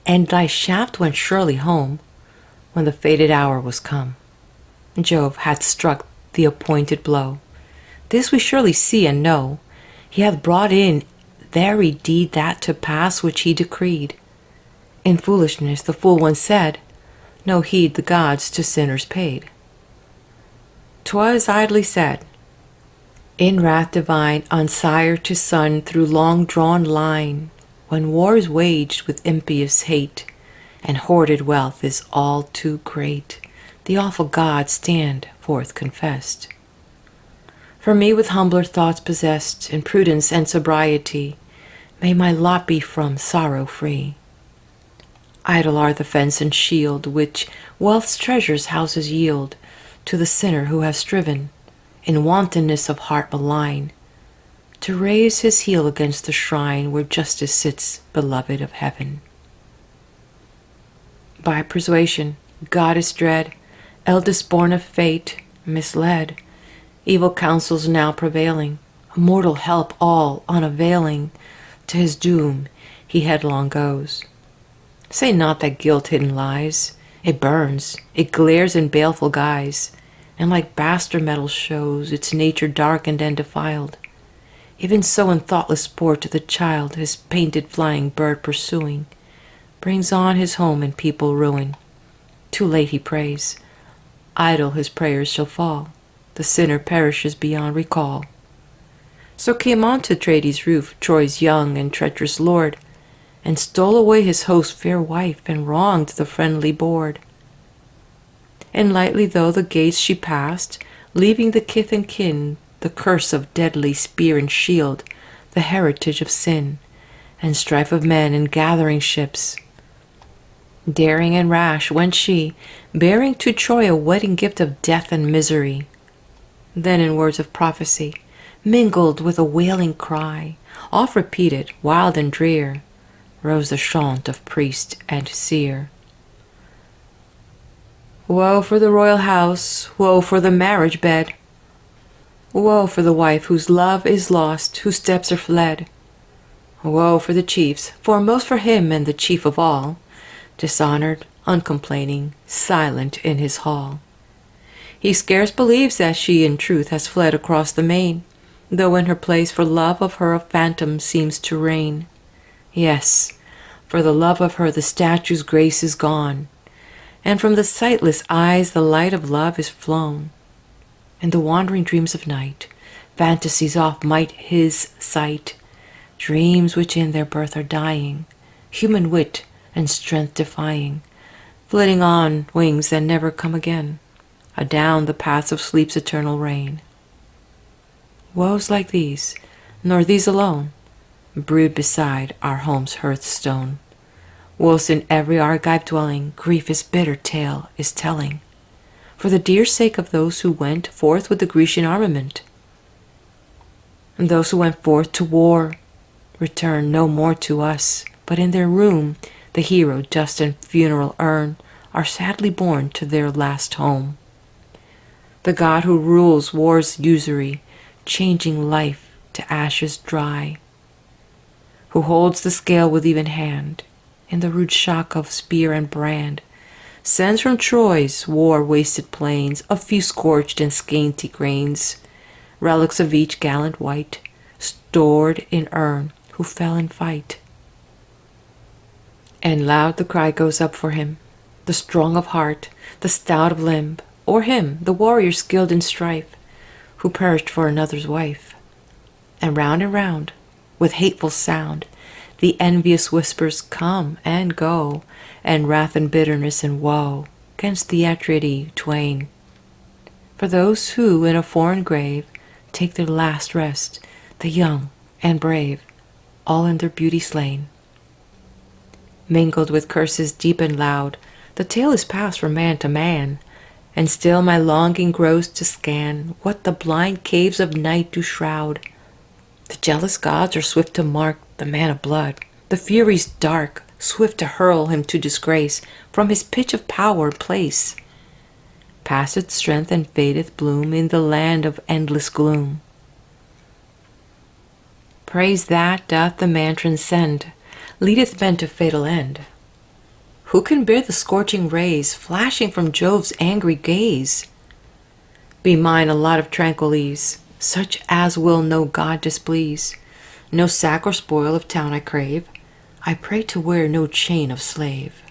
and thy shaft went surely home when the fated hour was come. Jove hath struck the appointed blow. This we surely see and know. He hath brought in very deed that to pass which he decreed. In foolishness the fool once said, no heed the gods to sinners paid. 'Twas idly said. In wrath divine, on sire to son through long-drawn line, when war is waged with impious hate, and hoarded wealth is all too great, the awful gods stand forth confessed. For me with humbler thoughts possessed, in prudence and sobriety, may my lot be from sorrow free. Idle are the fence and shield which wealth's treasures houses yield to the sinner who has striven, in wantonness of heart malign, to raise his heel against the shrine where justice sits, beloved of heaven. By persuasion, goddess dread, eldest born of fate, misled, evil counsels now prevailing, mortal help all unavailing, to his doom he headlong goes. Say not that guilt hidden lies, it burns, it glares in baleful guise, and like bastard metal shows its nature darkened and defiled. Even so in thoughtless sport the child, his painted flying bird pursuing, brings on his home and people ruin. Too late he prays, idle his prayers shall fall, the sinner perishes beyond recall. So came on to Trades' roof Troy's young and treacherous lord, and stole away his host's fair wife, and wronged the friendly board. And lightly though the gates she passed, leaving the kith and kin, the curse of deadly spear and shield, the heritage of sin, and strife of men and gathering ships. Daring and rash went she, bearing to Troy a wedding gift of death and misery. Then in words of prophecy, mingled with a wailing cry, oft repeated, wild and drear, rose the chaunt of priest and seer. Woe for the royal house, woe for the marriage bed, woe for the wife whose love is lost, whose steps are fled. Woe for the chiefs, foremost for him and the chief of all, dishonored, uncomplaining, silent in his hall. He scarce believes that she in truth has fled across the main, though in her place for love of her a phantom seems to reign. Yes, for the love of her the statue's grace is gone, and from the sightless eyes the light of love is flown. In the wandering dreams of night, fantasies oft might his sight, dreams which in their birth are dying, human wit and strength defying, flitting on wings that never come again, adown the paths of sleep's eternal reign. Woes like these, nor these alone, brood beside our home's hearthstone, whilst in every Argive dwelling grief his bitter tale is telling, for the dear sake of those who went forth with the Grecian armament. And those who went forth to war return no more to us, but in their room the hero dust and funeral urn are sadly borne to their last home. The god who rules war's usury, changing life to ashes dry, who holds the scale with even hand, in the rude shock of spear and brand, sends from Troy's war-wasted plains a few scorched and scanty grains, relics of each gallant wight, stored in urn who fell in fight. And loud the cry goes up for him, the strong of heart, the stout of limb, or him, the warrior skilled in strife, who perished for another's wife. And round, with hateful sound, the envious whispers come and go, and wrath and bitterness and woe, 'gainst the Atridae twain. For those who in a foreign grave take their last rest, the young and brave, all in their beauty slain. Mingled with curses deep and loud, the tale is passed from man to man, and still my longing grows to scan what the blind caves of night do shroud. The jealous gods are swift to mark the man of blood, the Furies dark, swift to hurl him to disgrace from his pitch of power and place. Passeth strength and fadeth bloom in the land of endless gloom. Praise that doth the man transcend, leadeth men to fatal end. Who can bear the scorching rays flashing from Jove's angry gaze? Be mine a lot of tranquil ease, such as will no god displease. No sack or spoil of town I crave, I pray to wear no chain of slave.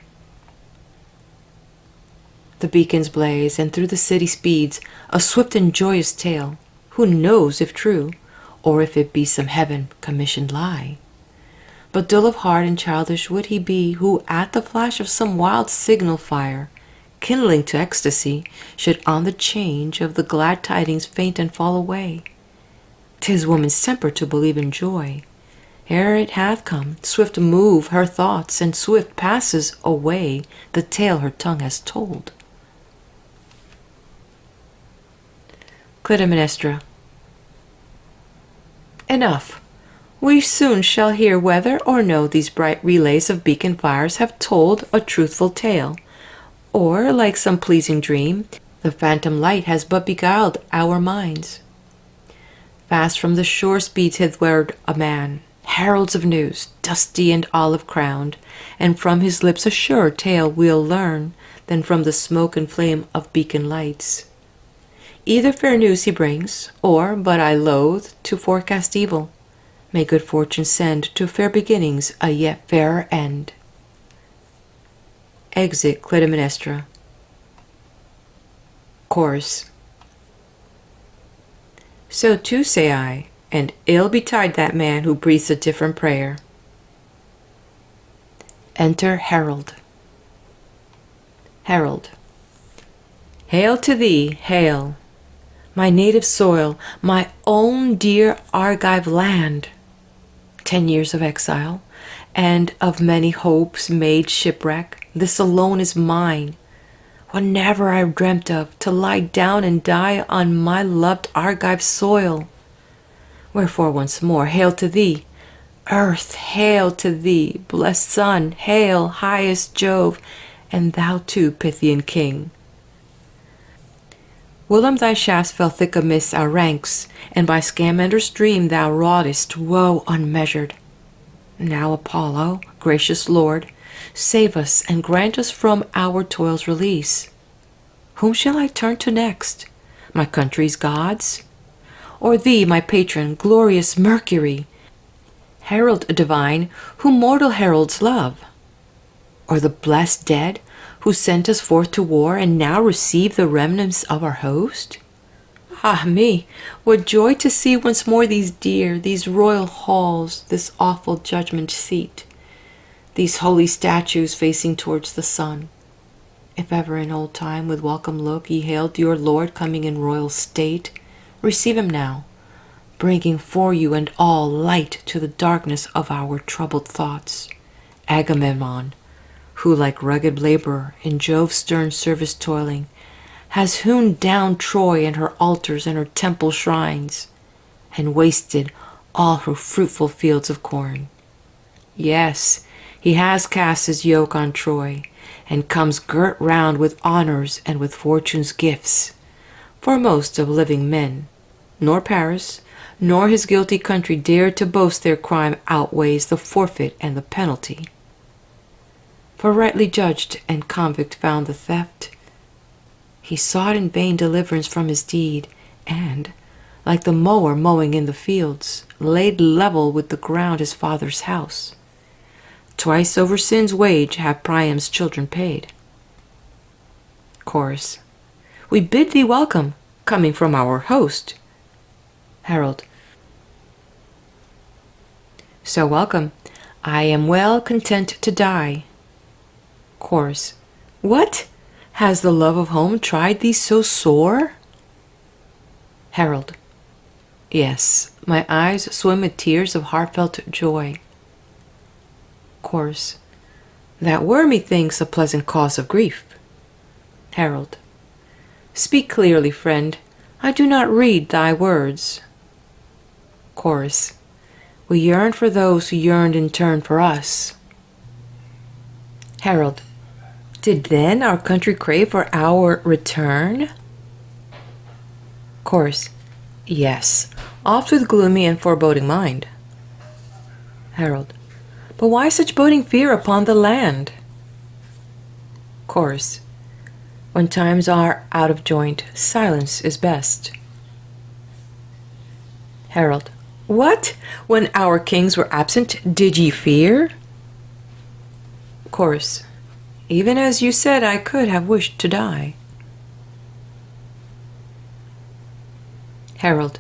The beacons blaze, and through the city speeds a swift and joyous tale. Who knows if true, or if it be some heaven-commissioned lie? But dull of heart and childish would he be, who at the flash of some wild signal fire, kindling to ecstasy, should on the change of the glad tidings faint and fall away. 'Tis woman's temper to believe in joy. Ere it hath come, swift move her thoughts, and swift passes away the tale her tongue has told. Clytemnestra. Enough. We soon shall hear whether or no these bright relays of beacon fires have told a truthful tale, or, like some pleasing dream, the phantom light has but beguiled our minds. Fast from the shore speeds hitherward a man, heralds of news, dusty and olive-crowned, and from his lips a surer tale we'll learn than from the smoke and flame of beacon lights. Either fair news he brings, or, but I loathe to forecast evil, may good fortune send to fair beginnings a yet fairer end. Exit Clytemnestra. Chorus. So too say I, and ill betide that man who breathes a different prayer. Enter Herald. Herald. Hail to thee, hail, my native soil, my own dear Argive land. 10 years of exile, and of many hopes made shipwreck, this alone is mine. What never I dreamt of, to lie down and die on my loved Argive soil. Wherefore once more, hail to thee, earth, hail to thee, blessed sun, hail, highest Jove, and thou too, Pythian king. Whilom thy shafts fell thick amidst our ranks, and by Scamander's stream thou wroughtest woe unmeasured. Now, Apollo, gracious Lord, save us and grant us from our toils release. Whom shall I turn to next? My country's gods? Or thee, my patron, glorious Mercury, herald divine, whom mortal heralds love? Or the blessed dead, who sent us forth to war, and now receive the remnants of our host? Ah me, what joy to see once more these dear, these royal halls, this awful judgment seat, these holy statues facing towards the sun. If ever in old time with welcome look ye hailed your Lord coming in royal state, receive him now, bringing for you and all light to the darkness of our troubled thoughts. Agamemnon, who like rugged laborer in Jove's stern service toiling, has hewn down Troy and her altars and her temple shrines, and wasted all her fruitful fields of corn. Yes, he has cast his yoke on Troy, and comes girt round with honors and with fortune's gifts, foremost of living men. Nor Paris, nor his guilty country dare to boast their crime outweighs the forfeit and the penalty. For rightly judged and convict found the theft, he sought in vain deliverance from his deed, and, like the mower mowing in the fields, laid level with the ground his father's house. Twice over sin's wage have Priam's children paid. Chorus. we bid thee welcome, coming from our host. Herald. So welcome. I am well content to die. Chorus. What? Has the love of home tried thee so sore? Herald. Yes, my eyes swim with tears of heartfelt joy. Chorus. That were, methinks, a pleasant cause of grief. Herald. Speak clearly, friend. I do not read thy words. Chorus. We yearn for those who yearned in turn for us. Herald. Did then our country crave for our return? Chorus. Yes, oft with gloomy and foreboding mind. Herald. But why such boding fear upon the land? Chorus. When times are out of joint, silence is best. Herald. What? When our kings were absent, did ye fear? Chorus. Even as you said, I could have wished to die. Herald.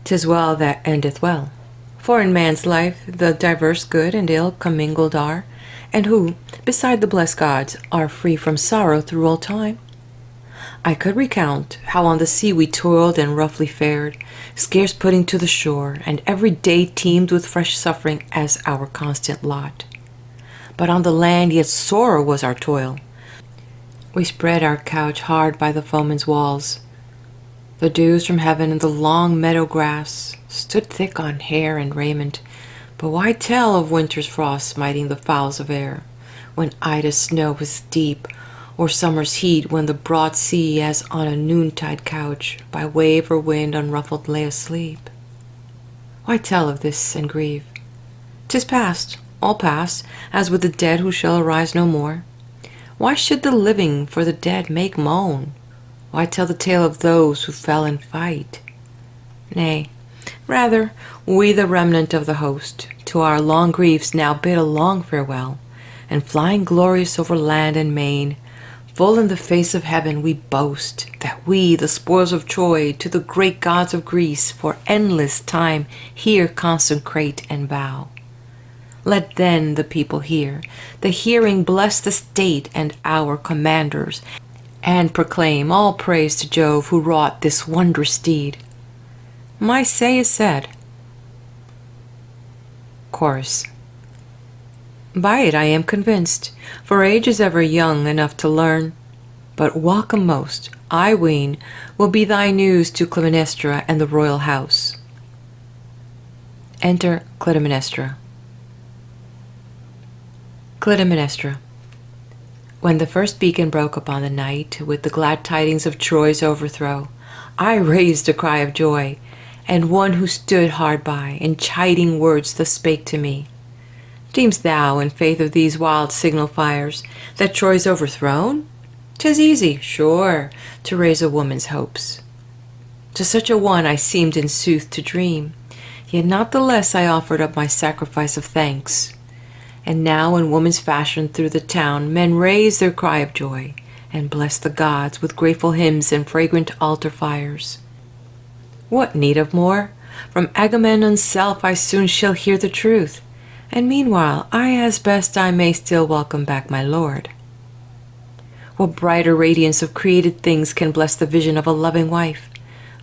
'Tis well that endeth well. For in man's life the diverse good and ill commingled are, and who, beside the blessed gods, are free from sorrow through all time. I could recount how on the sea we toiled and roughly fared, scarce putting to the shore, and every day teemed with fresh suffering as our constant lot. But on the land yet sorer was our toil. We spread our couch hard by the foeman's walls. The dews from heaven and the long meadow grass stood thick on hair and raiment, but why tell of winter's frost smiting the fowls of air, when Ida's snow was deep, or summer's heat when the broad sea, as on a noontide couch, by wave or wind unruffled lay asleep? Why tell of this and grieve? 'Tis past, all past, as with the dead who shall arise no more. Why should the living for the dead make moan? Why tell the tale of those who fell in fight? Nay, rather, we the remnant of the host, to our long griefs now bid a long farewell, and flying glorious over land and main, full in the face of heaven we boast that we, the spoils of Troy, to the great gods of Greece for endless time here consecrate and vow. Let then the people hear, the hearing bless the state and our commanders, and proclaim all praise to Jove who wrought this wondrous deed. My say is said. Chorus. By it I am convinced, for age is ever young enough to learn. But welcome most, I ween, will be thy news to Clytemnestra and the royal house. Enter Clytemnestra. Clytemnestra. When the first beacon broke upon the night, with the glad tidings of Troy's overthrow, I raised a cry of joy, and one who stood hard by, in chiding words thus spake to me. Deem'st thou, in faith of these wild signal fires, that Troy's overthrown? 'Tis easy, sure, to raise a woman's hopes. To such a one I seemed in sooth to dream, yet not the less I offered up my sacrifice of thanks. And now in woman's fashion through the town men raise their cry of joy, and bless the gods with grateful hymns and fragrant altar fires. What need of more? From Agamemnon's self I soon shall hear the truth, and meanwhile I as best I may still welcome back my lord. What brighter radiance of created things can bless the vision of a loving wife,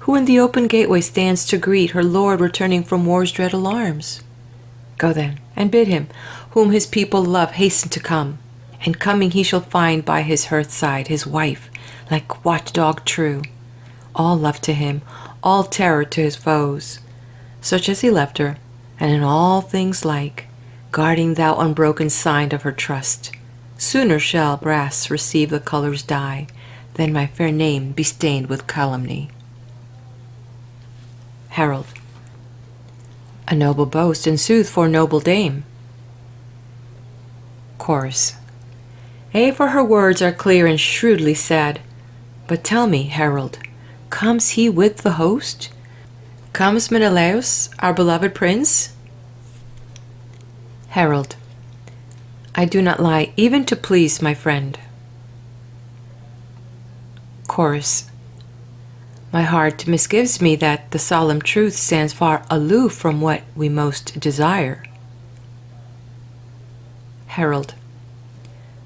who in the open gateway stands to greet her lord returning from war's dread alarms? Go then, and bid him, whom his people love, hasten to come, and coming he shall find by his hearth side his wife, like watchdog true, all love to him, all terror to his foes, such as he left her, and in all things like, guarding thou unbroken sign of her trust. Sooner shall brass receive the color's dye, than my fair name be stained with calumny. Herald. A noble boast, in sooth, for noble dame. Chorus. For her words are clear and shrewdly said. But tell me, herald, comes he with the host? Comes Menelaus, our beloved prince? Herald. I do not lie even to please my friend. Chorus. My heart misgives me that the solemn truth stands far aloof from what we most desire. Herald.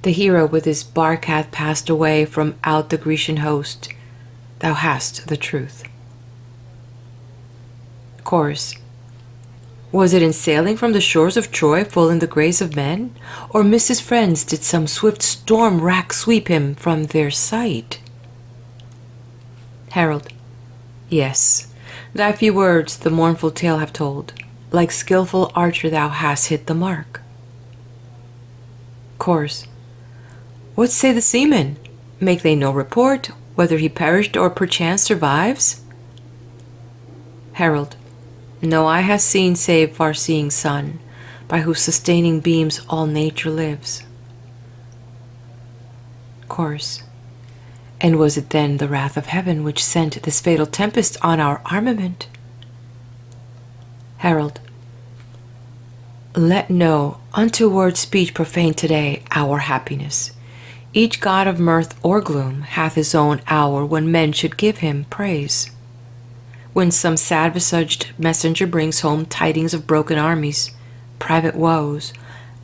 The hero with his bark hath passed away from out the Grecian host. Thou hast the truth. Chorus. Was it in sailing from the shores of Troy full in the grace of men? Or missed his friends did some swift storm rack sweep him from their sight? Herald. Yes, thy few words the mournful tale have told. Like skillful archer thou hast hit the mark. Chorus. What say the seamen? Make they no report, whether he perished or perchance survives? Herald. No eye has seen save far-seeing sun, by whose sustaining beams all nature lives. Chorus. And was it then the wrath of heaven which sent this fatal tempest on our armament? Herald. Let no untoward speech profane today our happiness. Each god of mirth or gloom hath his own hour when men should give him praise. When some sad-visaged messenger brings home tidings of broken armies, private woes,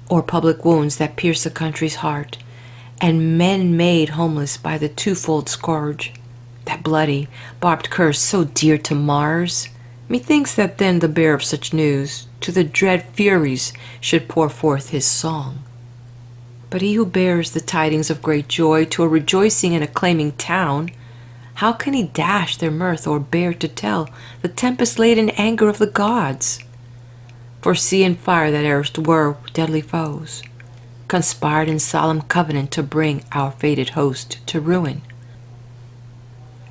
or public wounds that pierce a country's heart, and men made homeless by the twofold scourge, that bloody, barbed curse so dear to Mars, methinks that then the bearer of such news to the dread Furies should pour forth his song. But he who bears the tidings of great joy to a rejoicing and acclaiming town, how can he dash their mirth or bear to tell the tempest-laden anger of the gods? For sea and fire that erst were deadly foes, conspired in solemn covenant to bring our fated host to ruin.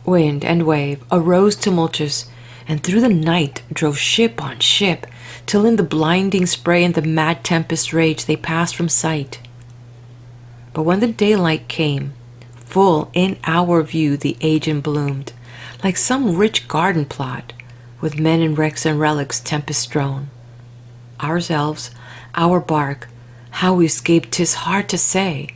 Wind and wave arose tumultuous, and through the night drove ship on ship, till in the blinding spray and the mad tempest rage they passed from sight. But when the daylight came, full in our view the agent bloomed, like some rich garden plot, with men and wrecks and relics tempest-strown. Ourselves, our bark, how we escaped 'tis hard to say.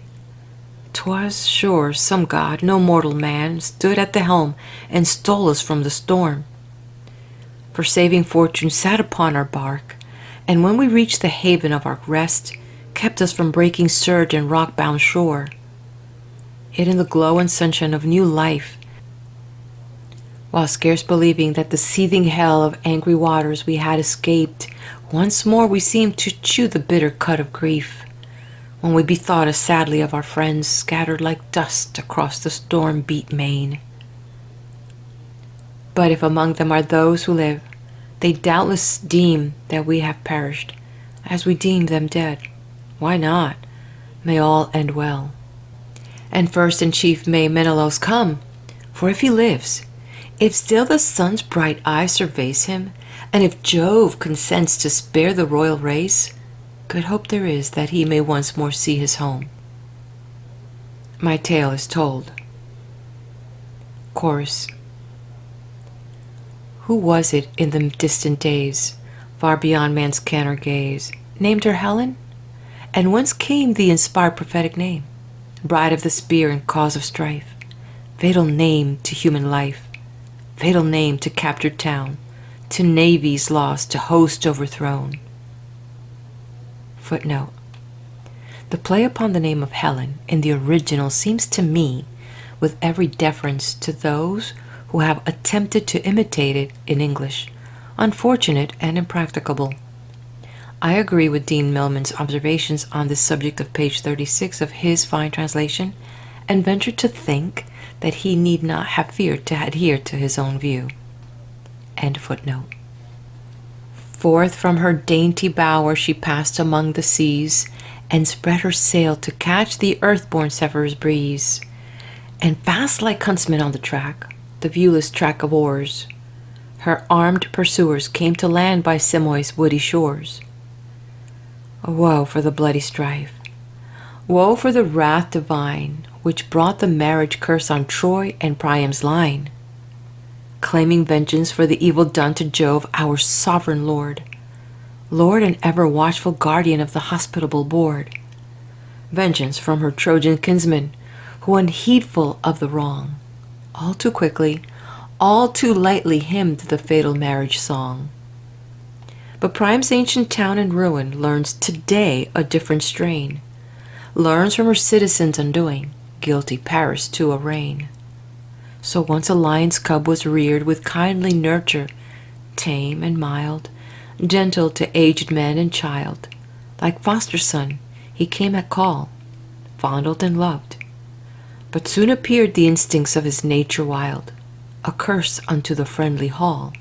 'Twas sure some god, no mortal man, stood at the helm and stole us from the storm. For saving fortune sat upon our bark, and when we reached the haven of our rest, kept us from breaking surge and rock-bound shore. It in the glow and sunshine of new life, while scarce believing that the seething hell of angry waters we had escaped, once more we seemed to chew the bitter cud of grief, when we bethought us sadly of our friends scattered like dust across the storm-beat main. But if among them are those who live, they doubtless deem that we have perished, as we deem them dead. Why not? May all end well. And first and chief may Menelaus come, for if he lives, if still the sun's bright eye surveys him, and if Jove consents to spare the royal race, good hope there is that he may once more see his home. My tale is told. Chorus. Who was it in the distant days, far beyond man's ken or gaze, named her Helen? And whence came the inspired prophetic name? Bride of the spear and cause of strife, fatal name to human life, fatal name to captured town, to navies lost, to host overthrown. Footnote. The play upon the name of Helen in the original seems to me, with every deference to those who have attempted to imitate it in English, unfortunate and impracticable. I agree with Dean Millman's observations on this subject of page 36 of his fine translation, and venture to think that he need not have feared to adhere to his own view. End footnote. Forth from her dainty bower she passed among the seas, and spread her sail to catch the earth-born Zephyr's breeze. And fast like huntsmen on the track, the viewless track of oars, her armed pursuers came to land by Simois' woody shores. Woe for the bloody strife, woe for the wrath divine, which brought the marriage curse on Troy and Priam's line, claiming vengeance for the evil done to Jove, our sovereign Lord, Lord and ever watchful guardian of the hospitable board. Vengeance from her Trojan kinsmen, who unheedful of the wrong, all too quickly, all too lightly hymned the fatal marriage song. But Priam's ancient town in ruin learns today a different strain, learns from her citizens' undoing, guilty Paris to arraign. So once a lion's cub was reared with kindly nurture, tame and mild, gentle to aged man and child. Like foster son, he came at call, fondled and loved. But soon appeared the instincts of his nature wild, a curse unto the friendly hall.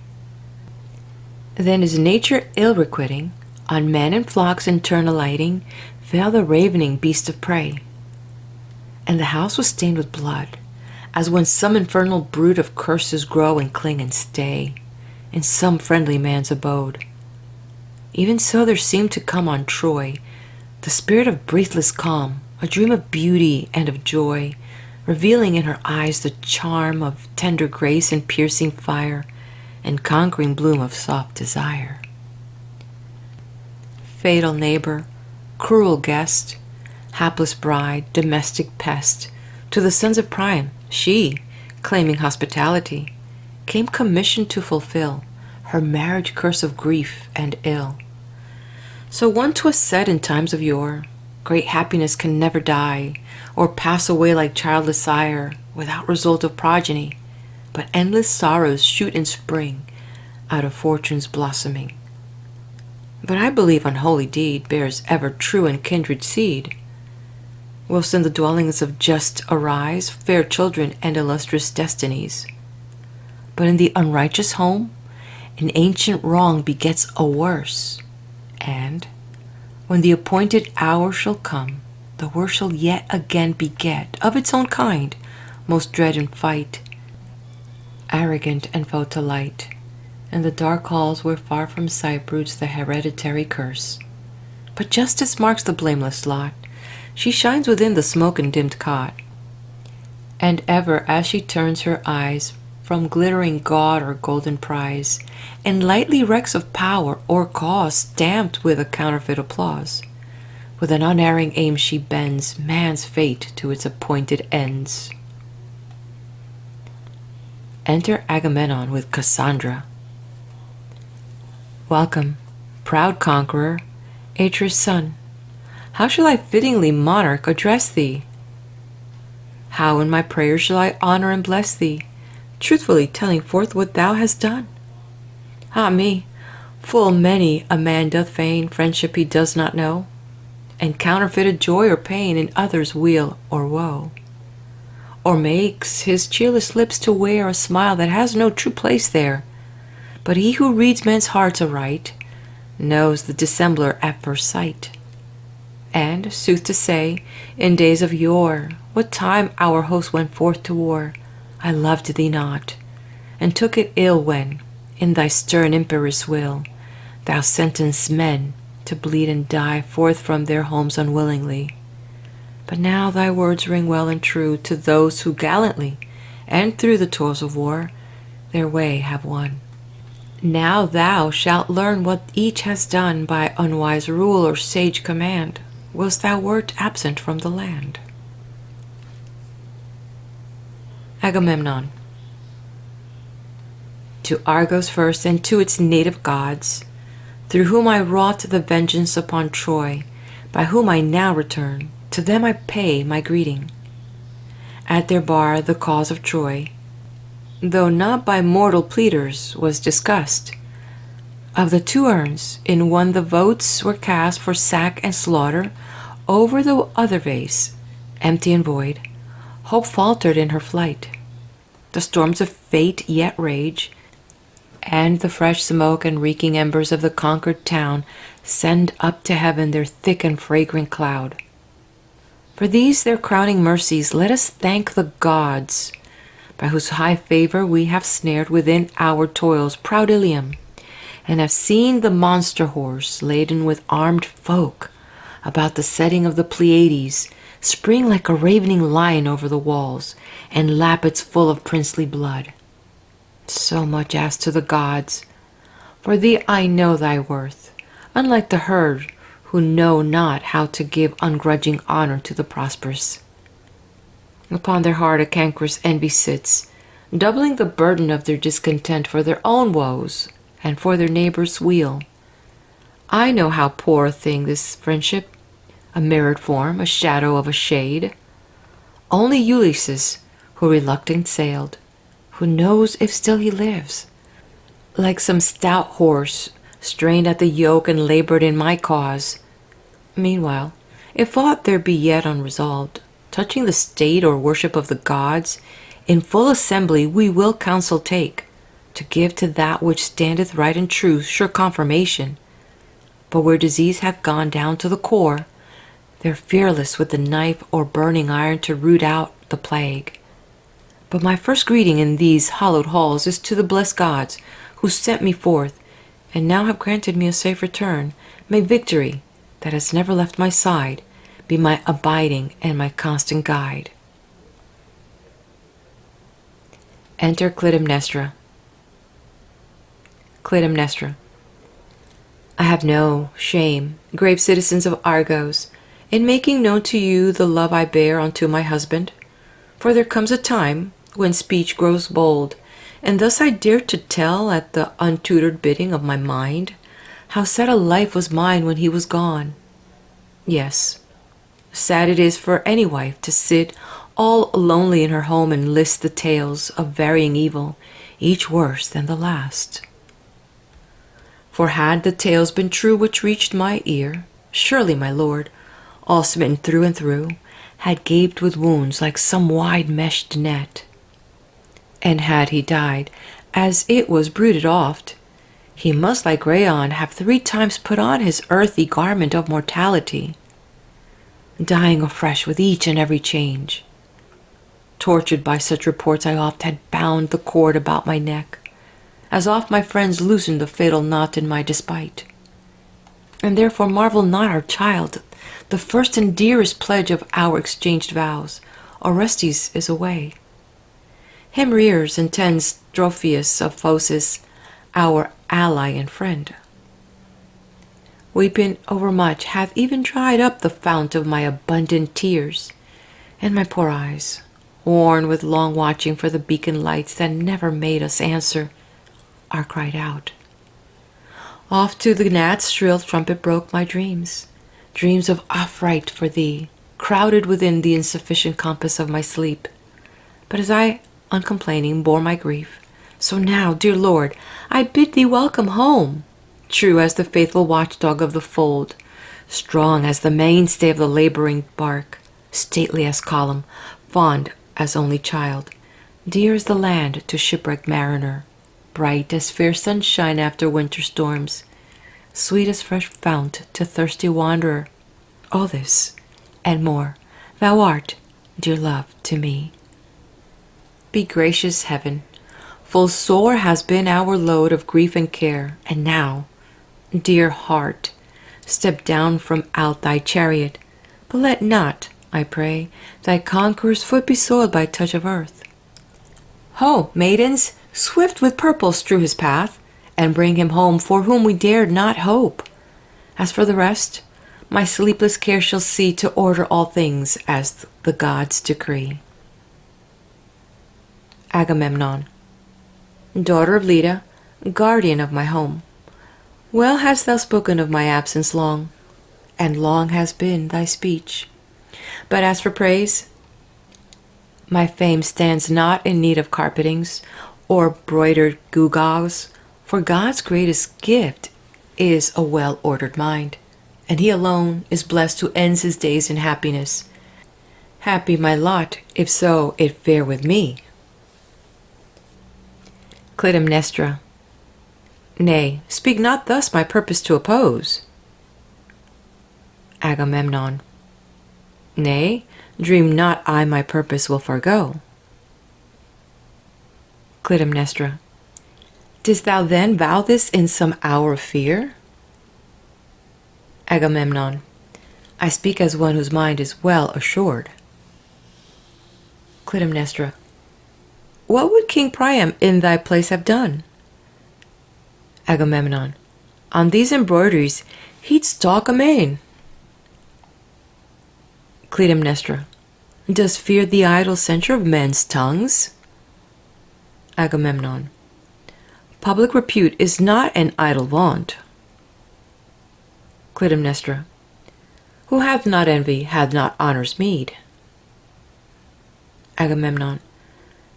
Then his nature ill requiting, on men and flocks in turn alighting, fell the ravening beast of prey. And the house was stained with blood, as when some infernal brood of curses grow and cling and stay in some friendly man's abode. Even so there seemed to come on Troy the spirit of breathless calm, a dream of beauty and of joy, revealing in her eyes the charm of tender grace and piercing fire, and conquering bloom of soft desire. Fatal neighbor, cruel guest, hapless bride, domestic pest, to the sons of Priam, she, claiming hospitality, came commissioned to fulfill her marriage curse of grief and ill. So one 'twas said in times of yore, great happiness can never die, or pass away like childless sire, without result of progeny, but endless sorrows shoot in spring out of fortune's blossoming. But I believe unholy deed bears ever true and kindred seed, whilst in the dwellings of just arise fair children and illustrious destinies. But in the unrighteous home, an ancient wrong begets a worse, and when the appointed hour shall come, the worse shall yet again beget, of its own kind, most dread in fight, arrogant and foe to light. In the dark halls where far from sight broods the hereditary curse. But justice marks the blameless lot, she shines within the smoke and dimmed cot. And ever as she turns her eyes from glittering gaud or golden prize, and lightly wrecks of power or cause stamped with a counterfeit applause, with an unerring aim she bends man's fate to its appointed ends. Enter Agamemnon with Cassandra. Welcome, proud conqueror, Atreus' son. How shall I fittingly, monarch, address thee? How in my prayers shall I honor and bless thee, truthfully telling forth what thou hast done? Ah me, full many a man doth feign friendship he does not know, and counterfeited joy or pain in others' weal or woe, or makes his cheerless lips to wear a smile that has no true place there. But he who reads men's hearts aright knows the dissembler at first sight. And, sooth to say, in days of yore, what time our host went forth to war, I loved thee not, and took it ill when, in thy stern imperious will, thou sentenced men to bleed and die forth from their homes unwillingly. But now thy words ring well and true to those who gallantly, and through the toils of war, their way have won. Now thou shalt learn what each has done by unwise rule or sage command, whilst thou wert absent from the land. Agamemnon. To Argos first, and to its native gods, through whom I wrought the vengeance upon Troy, by whom I now return, to them I pay my greeting. At their bar the cause of Troy, though not by mortal pleaders, was discussed. Of the two urns, in one the votes were cast for sack and slaughter, over the other vase, empty and void, hope faltered in her flight. The storms of fate yet rage, and the fresh smoke and reeking embers of the conquered town send up to heaven their thick and fragrant cloud. For these their crowning mercies let us thank the gods, by whose high favor we have snared within our toils proud Ilium, and have seen the monster horse laden with armed folk about the setting of the Pleiades spring like a ravening lion over the walls, and lappets full of princely blood. So much as to the gods, for thee I know thy worth, unlike the herd who know not how to give ungrudging honor to the prosperous. Upon their heart a cankerous envy sits, doubling the burden of their discontent for their own woes and for their neighbor's weal. I know how poor a thing this friendship, a mirrored form, a shadow of a shade. Only Ulysses, who reluctant sailed, who knows if still he lives, like some stout horse, strained at the yoke and labored in my cause. Meanwhile, if aught there be yet unresolved, touching the state or worship of the gods, in full assembly we will counsel take, to give to that which standeth right and true sure confirmation. But where disease hath gone down to the core, they're fearless with the knife or burning iron to root out the plague. But my first greeting in these hallowed halls is to the blessed gods, who sent me forth, and now have granted me a safe return. May victory, that has never left my side, be my abiding and my constant guide. Enter Clytemnestra. Clytemnestra. I have no shame, grave citizens of Argos, in making known to you the love I bear unto my husband. For there comes a time when speech grows bold, and thus I dare to tell at the untutored bidding of my mind how sad a life was mine when he was gone. Yes, sad it is for any wife to sit all lonely in her home and list the tales of varying evil, each worse than the last. For had the tales been true which reached my ear, surely my lord, all smitten through and through, had gaped with wounds like some wide-meshed net. And had he died, as it was bruited oft, he must like Rhaon have 3 times put on his earthy garment of mortality, dying afresh with each and every change. Tortured by such reports, I oft had bound the cord about my neck, as oft my friends loosened the fatal knot in my despite. And therefore marvel not our child, the first and dearest pledge of our exchanged vows, Orestes is away. Him rears and tends Strophius of Phocis, our ally and friend. Weeping overmuch hath even dried up the fount of my abundant tears, and my poor eyes, worn with long watching for the beacon lights that never made us answer, are cried out. Oft to the gnat's shrill trumpet broke my dreams, dreams of affright for thee, crowded within the insufficient compass of my sleep. But as I, uncomplaining, bore my grief, so now, dear Lord, I bid thee welcome home, true as the faithful watchdog of the fold, strong as the mainstay of the laboring bark, stately as column, fond as only child, dear as the land to shipwrecked mariner, bright as fair sunshine after winter storms, sweet as fresh fount to thirsty wanderer. All this, and more, thou art, dear love, to me. Be gracious, heaven, full sore has been our load of grief and care, and now, dear heart, step down from out thy chariot, but let not, I pray, thy conqueror's foot be soiled by touch of earth. Ho, maidens, swift with purple strew his path, and bring him home for whom we dared not hope. As for the rest, my sleepless care shall see to order all things as the gods decree. Agamemnon. Daughter of Leda, guardian of my home, well hast thou spoken of my absence long, and long has been thy speech. But as for praise, my fame stands not in need of carpetings or broidered gewgaws, for God's greatest gift is a well-ordered mind, and he alone is blessed who ends his days in happiness. Happy my lot, if so it fare with me. Clytemnestra. Nay, speak not thus my purpose to oppose. Agamemnon. Nay, dream not I my purpose will forego. Clytemnestra. Didst thou then vow this in some hour of fear? Agamemnon. I speak as one whose mind is well assured. Clytemnestra. What would King Priam in thy place have done? Agamemnon. On these embroideries he'd stalk amain. Clytemnestra. Does fear the idle censure of men's tongues? Agamemnon. Public repute is not an idle vaunt. Clytemnestra. Who hath not envy hath not honor's meed. Agamemnon.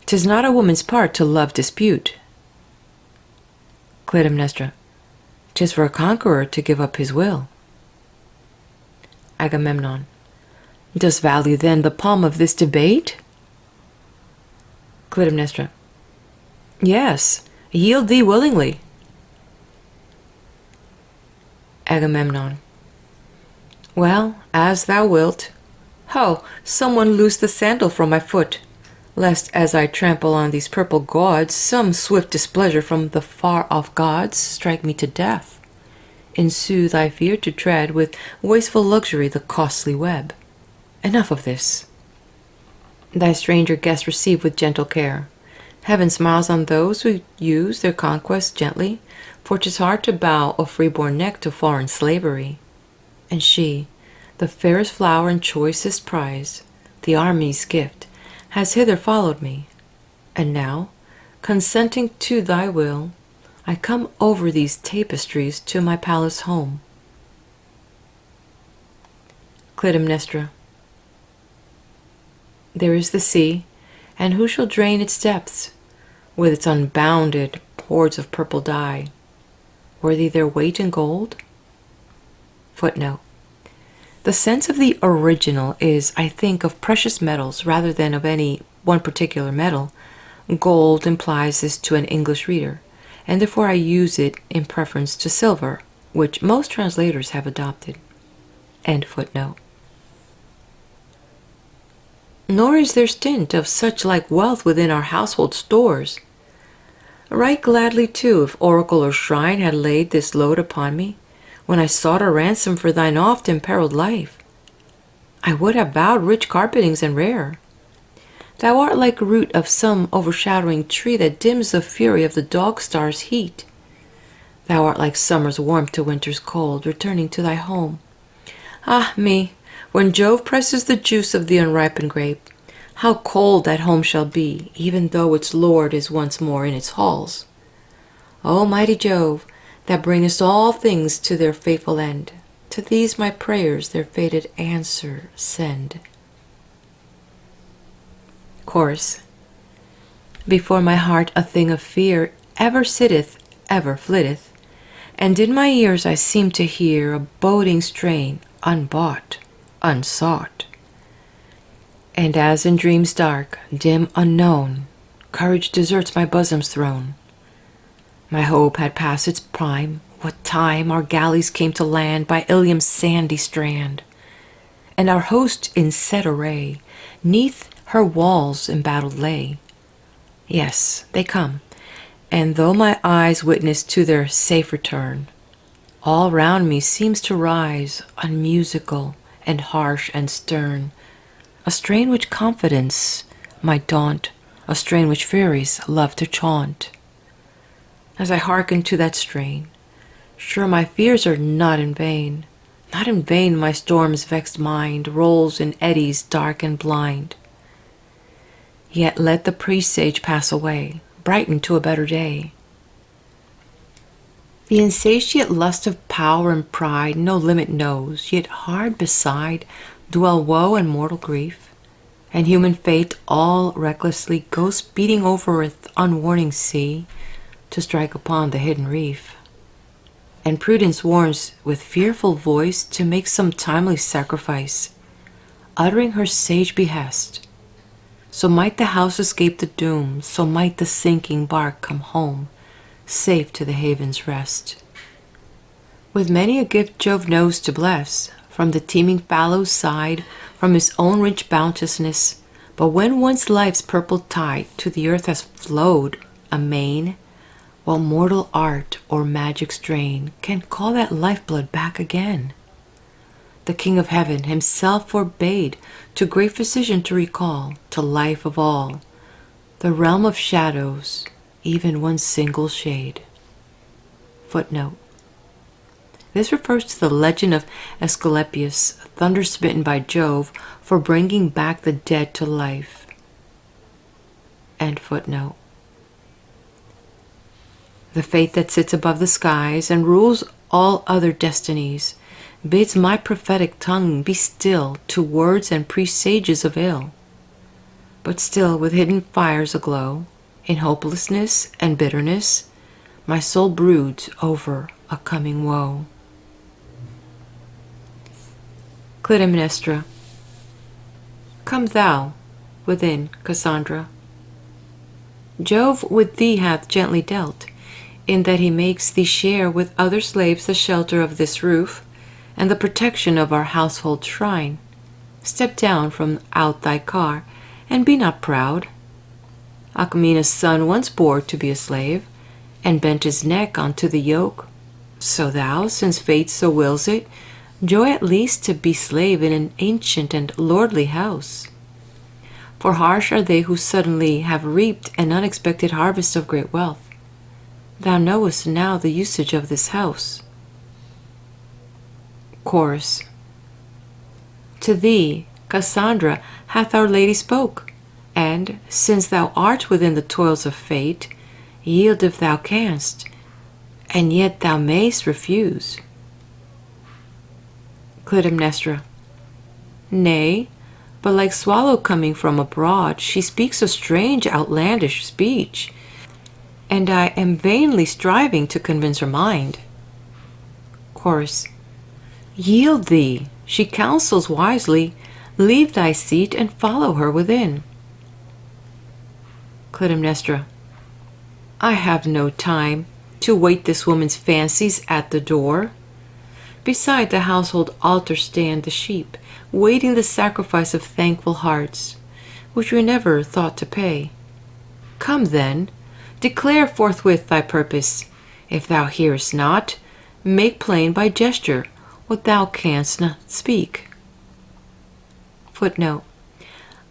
'Tis not a woman's part to love dispute. Clytemnestra. 'Tis for a conqueror to give up his will. Agamemnon. Dost value then the palm of this debate? Clytemnestra. Yes, yield thee willingly. Agamemnon. Well, as thou wilt. Ho, someone loose the sandal from my foot, lest as I trample on these purple gauds, some swift displeasure from the far-off gods strike me to death. In sooth, I fear to tread with wasteful luxury the costly web. Enough of this. Thy stranger guest receive with gentle care. Heaven smiles on those who use their conquest gently, for 'tis hard to bow a free-born neck to foreign slavery. And she, the fairest flower and choicest prize, the army's gift, has hither followed me. And now, consenting to thy will, I come over these tapestries to my palace home. Clytemnestra. There is the sea, and who shall drain its depths, with its unbounded hoards of purple dye? Worthy their weight in gold? Footnote. The sense of the original is, I think, of precious metals rather than of any one particular metal. Gold implies this to an English reader, and therefore I use it in preference to silver, which most translators have adopted. End footnote. Nor is there stint of such like wealth within our household stores. Right gladly, too, if oracle or shrine had laid this load upon me, when I sought a ransom for thine oft-imperiled life, I would have vowed rich carpetings and rare. Thou art like root of some overshadowing tree that dims the fury of the dog-star's heat. Thou art like summer's warmth to winter's cold, returning to thy home. Ah me, when Jove presses the juice of the unripened grape, how cold that home shall be, even though its lord is once more in its halls. O mighty Jove, that bringest all things to their fateful end, to these my prayers their fated answer send. Chorus. Before my heart a thing of fear ever sitteth, ever flitteth, and in my ears I seem to hear a boding strain, unbought, unsought. And as in dreams dark, dim, unknown, courage deserts my bosom's throne. My hope had passed its prime, what time our galleys came to land by Ilium's sandy strand, and our host in set array, 'neath her walls embattled lay. Yes, they come, and though my eyes witness to their safe return, all round me seems to rise, unmusical and harsh and stern, a strain which confidence might daunt, a strain which fairies love to chaunt. As I hearken to that strain, sure my fears are not in vain. Not in vain my storm's vexed mind rolls in eddies dark and blind. Yet let the presage pass away, brighten to a better day. The insatiate lust of power and pride no limit knows, yet hard beside dwell woe and mortal grief, and human fate all recklessly goes speeding over th' unwarning sea to strike upon the hidden reef. And prudence warns with fearful voice to make some timely sacrifice, uttering her sage behest. So might the house escape the doom, so might the sinking bark come home, safe to the haven's rest. With many a gift Jove knows to bless, from the teeming fallow's side, from his own rich bounteousness, but when once life's purple tide to the earth has flowed amain, what mortal art or magic strain can call that lifeblood back again? The King of Heaven himself forbade to great physician to recall to life of all the realm of shadows, even one single shade. Footnote. This refers to the legend of Aesculapius, thunder-smitten by Jove for bringing back the dead to life. End footnote. The fate that sits above the skies and rules all other destinies bids my prophetic tongue be still to words and presages of ill. But still with hidden fires aglow, in hopelessness and bitterness, my soul broods over a coming woe. Clytemnestra. Come thou within, Cassandra. Jove with thee hath gently dealt, in that he makes thee share with other slaves the shelter of this roof, and the protection of our household shrine. Step down from out thy car, and be not proud. Alcmena's son once bore to be a slave, and bent his neck unto the yoke. So thou, since fate so wills it, joy at least to be slave in an ancient and lordly house. For harsh are they who suddenly have reaped an unexpected harvest of great wealth. Thou knowest now the usage of this house. Chorus. To thee, Cassandra, hath Our Lady spoke, and, since thou art within the toils of fate, yield if thou canst, and yet thou mayst refuse. Clytemnestra. Nay, but like swallow coming from abroad, she speaks a strange outlandish speech, and I am vainly striving to convince her mind. Chorus. Yield thee, she counsels wisely, leave thy seat and follow her within. Clytemnestra. I have no time to wait this woman's fancies at the door. Beside the household altar stand the sheep, waiting the sacrifice of thankful hearts, which we never thought to pay. Come then, declare forthwith thy purpose. If thou hearest not, make plain by gesture what thou canst not speak. Footnote.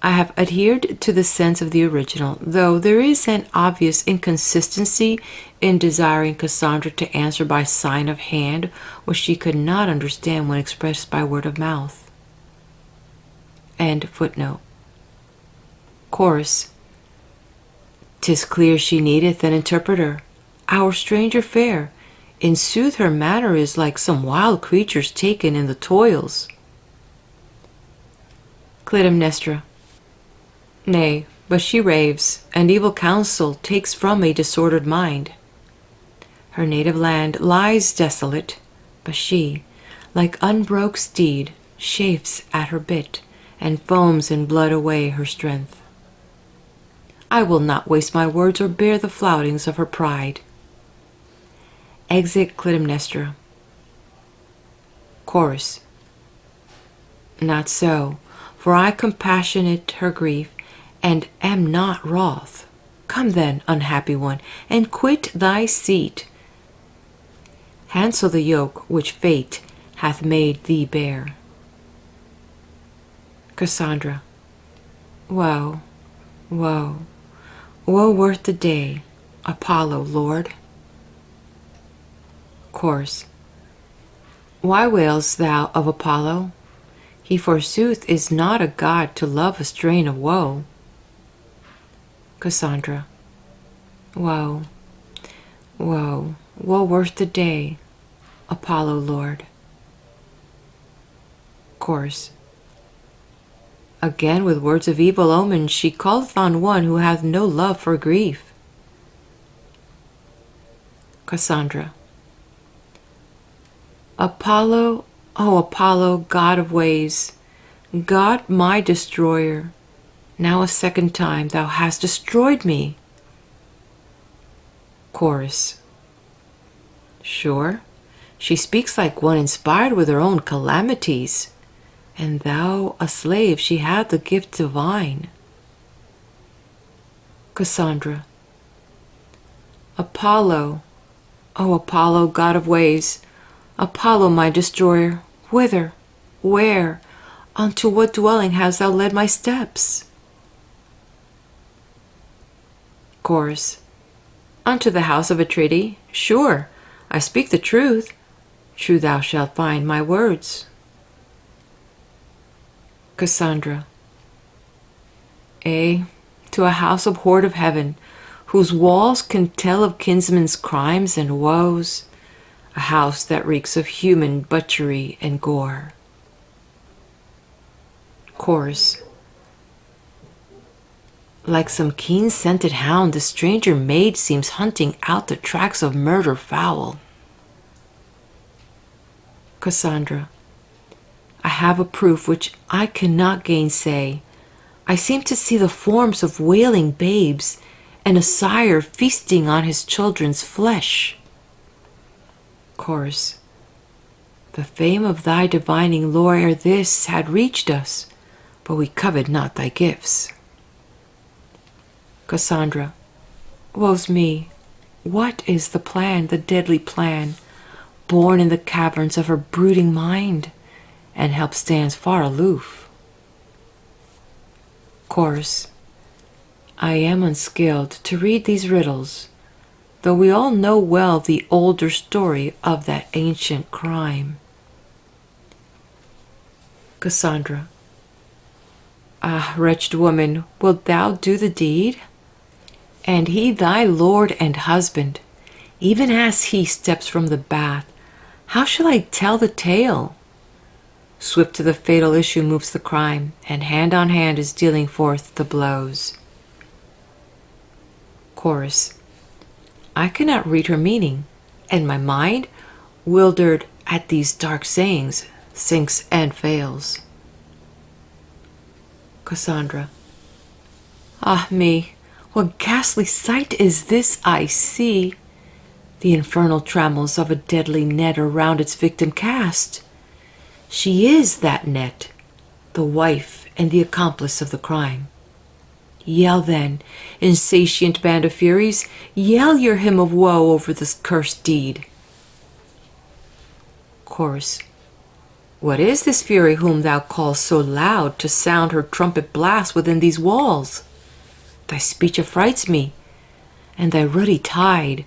I have adhered to the sense of the original, though there is an obvious inconsistency in desiring Cassandra to answer by sign of hand what she could not understand when expressed by word of mouth. End footnote. Chorus. 'Tis clear she needeth an interpreter, our stranger fair. In sooth her manner is like some wild creatures taken in the toils. Clytemnestra. Nay, but she raves, and evil counsel takes from a disordered mind. Her native land lies desolate, but she, like unbroke steed, chafes at her bit, and foams in blood away her strength. I will not waste my words or bear the floutings of her pride. Exit Clytemnestra. Chorus. Not so, for I compassionate her grief, and am not wroth. Come then, unhappy one, and quit thy seat. Hansel the yoke which fate hath made thee bear. Cassandra. Woe, woe, woe worth the day, Apollo, Lord. Chorus. Why wailst thou of Apollo? He forsooth is not a god to love a strain of woe. Cassandra. Woe, woe, woe worth the day, Apollo, Lord. Chorus. Again with words of evil omen she calleth on one who hath no love for grief. Cassandra. Apollo, O Apollo, god of ways, God my destroyer, now a second time thou hast destroyed me. Chorus. Sure, she speaks like one inspired with her own calamities, and thou a slave she had the gift divine. Cassandra. Apollo, O Apollo, god of ways, Apollo my destroyer, whither, where, unto what dwelling hast thou led my steps? Chorus. Unto the house of Atridi, sure, I speak the truth. True thou shalt find my words. Cassandra. To a house abhorred of heaven, whose walls can tell of kinsmen's crimes and woes, a house that reeks of human butchery and gore. Chorus. Like some keen-scented hound, the stranger maid seems hunting out the tracks of murder foul. Cassandra. I have a proof which I cannot gainsay. I seem to see the forms of wailing babes, and a sire feasting on his children's flesh. Chorus. The fame of thy divining lore ere this had reached us, but we covet not thy gifts. Cassandra. Woe's me, what is the plan, the deadly plan, born in the caverns of her brooding mind, and help stands far aloof? Chorus. I am unskilled to read these riddles, though we all know well the older story of that ancient crime. Cassandra. Ah, wretched woman, wilt thou do the deed? And he thy lord and husband, even as he steps from the bath, how shall I tell the tale? Swift to the fatal issue moves the crime, and hand on hand is dealing forth the blows. Chorus. I cannot read her meaning, and my mind, wildered at these dark sayings, sinks and fails. Cassandra. Ah me, what ghastly sight is this I see? The infernal trammels of a deadly net around its victim cast. She is that net, the wife and the accomplice of the crime. Yell then, insatiate band of furies, yell your hymn of woe over this cursed deed. Chorus. What is this fury whom thou callst so loud to sound her trumpet blast within these walls? Thy speech affrights me, and thy ruddy tide,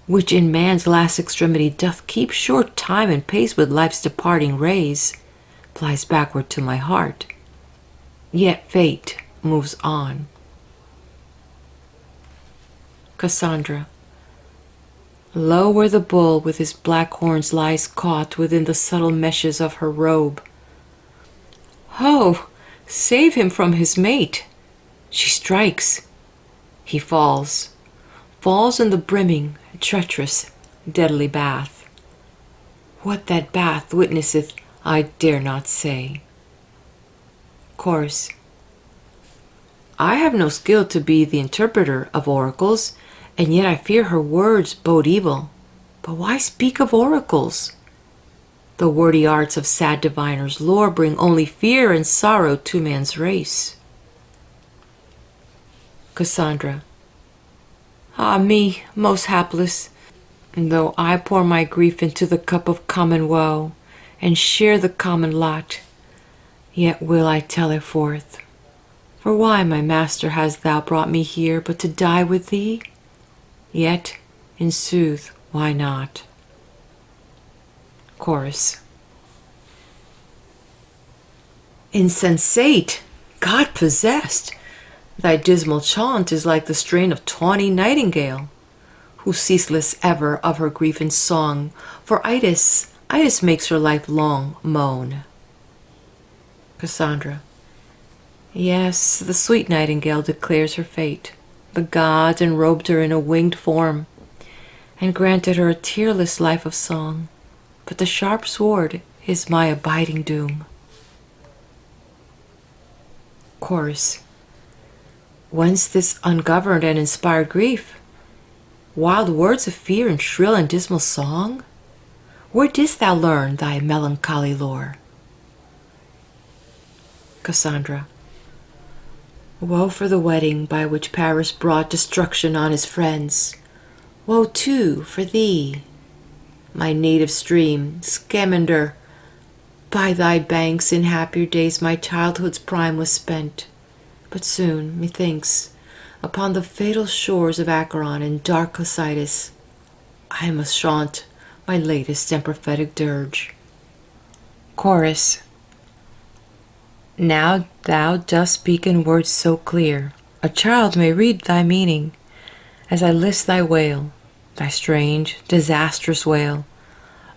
which in man's last extremity doth keep short time and pace with life's departing rays, flies backward to my heart. Yet fate moves on. Cassandra. Lo, where the bull with his black horns lies caught within the subtle meshes of her robe. Ho! Save him from his mate! She strikes. He falls in the brimming, treacherous, deadly bath. What that bath witnesseth, I dare not say. Chorus. I have no skill to be the interpreter of oracles, and yet I fear her words bode evil. But why speak of oracles? The wordy arts of sad diviners' lore bring only fear and sorrow to man's race. Cassandra. Ah me, most hapless, though I pour my grief into the cup of common woe, and share the common lot, yet will I tell it forth. For why, my master, hast thou brought me here but to die with thee? Yet, in sooth, why not? Chorus. Insensate! God-possessed! Thy dismal chaunt is like the strain of tawny nightingale, who ceaseless ever of her grief in song, for Itis makes her life long moan. Cassandra. Yes, the sweet nightingale declares her fate. The gods enrobed her in a winged form, and granted her a tearless life of song, but the sharp sword is my abiding doom. Chorus. Whence this ungoverned and inspired grief? Wild words of fear and shrill and dismal song? Where didst thou learn thy melancholy lore? Cassandra. Woe for the wedding by which Paris brought destruction on his friends. Woe too for thee, my native stream, Scamander. By thy banks in happier days my childhood's prime was spent. But soon, methinks, upon the fatal shores of Acheron and dark Cocytus, I must chaunt my latest and prophetic dirge. Chorus. Now thou dost speak in words so clear, a child may read thy meaning, As I list thy wail, thy strange, disastrous wail,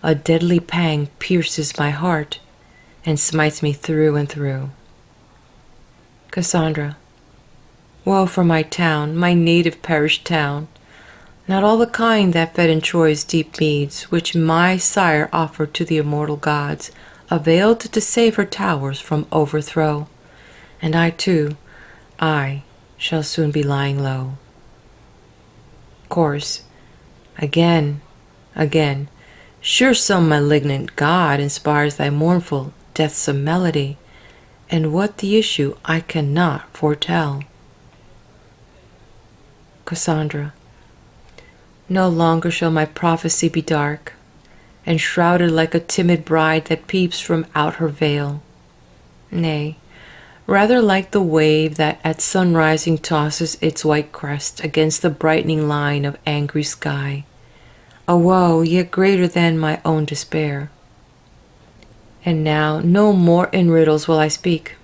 a deadly pang pierces my heart and smites me through and through. Cassandra, woe for my town, my native perished town, not all the kind that fed in Troy's deep meads, which my sire offered to the immortal gods, availed to save her towers from overthrow. And I too, I shall soon be lying low. Chorus. Again, sure some malignant god inspires thy mournful, deathsome melody, and what the issue I cannot foretell. Cassandra. No longer shall my prophecy be dark, and shrouded like a timid bride that peeps from out her veil. Nay, rather like the wave that at sunrising tosses its white crest against the brightening line of angry sky, a woe yet greater than my own despair. And now no more in riddles will I speak.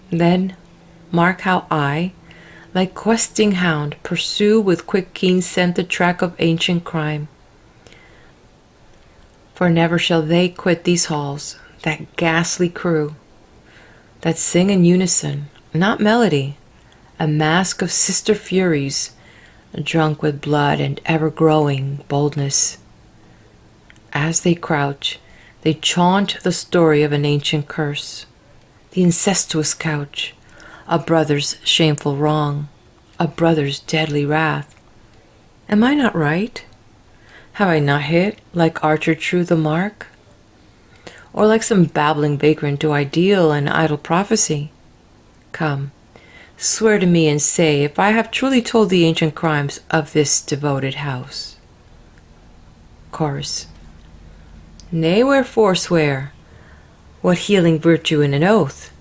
Then mark how I, like questing hound, pursue with quick keen scent the track of ancient crime. For never shall they quit these halls, that ghastly crew, that sing in unison, not melody, a mask of sister furies, drunk with blood and ever-growing boldness. As they crouch, they chaunt the story of an ancient curse, the incestuous couch, a brother's shameful wrong, a brother's deadly wrath. Am I not right? Have I not hit, like archer true, the mark? Or like some babbling vagrant do I deal an idle prophecy? Come, swear to me and say if I have truly told the ancient crimes of this devoted house. Chorus. Nay, wherefore swear? What healing virtue in an oath?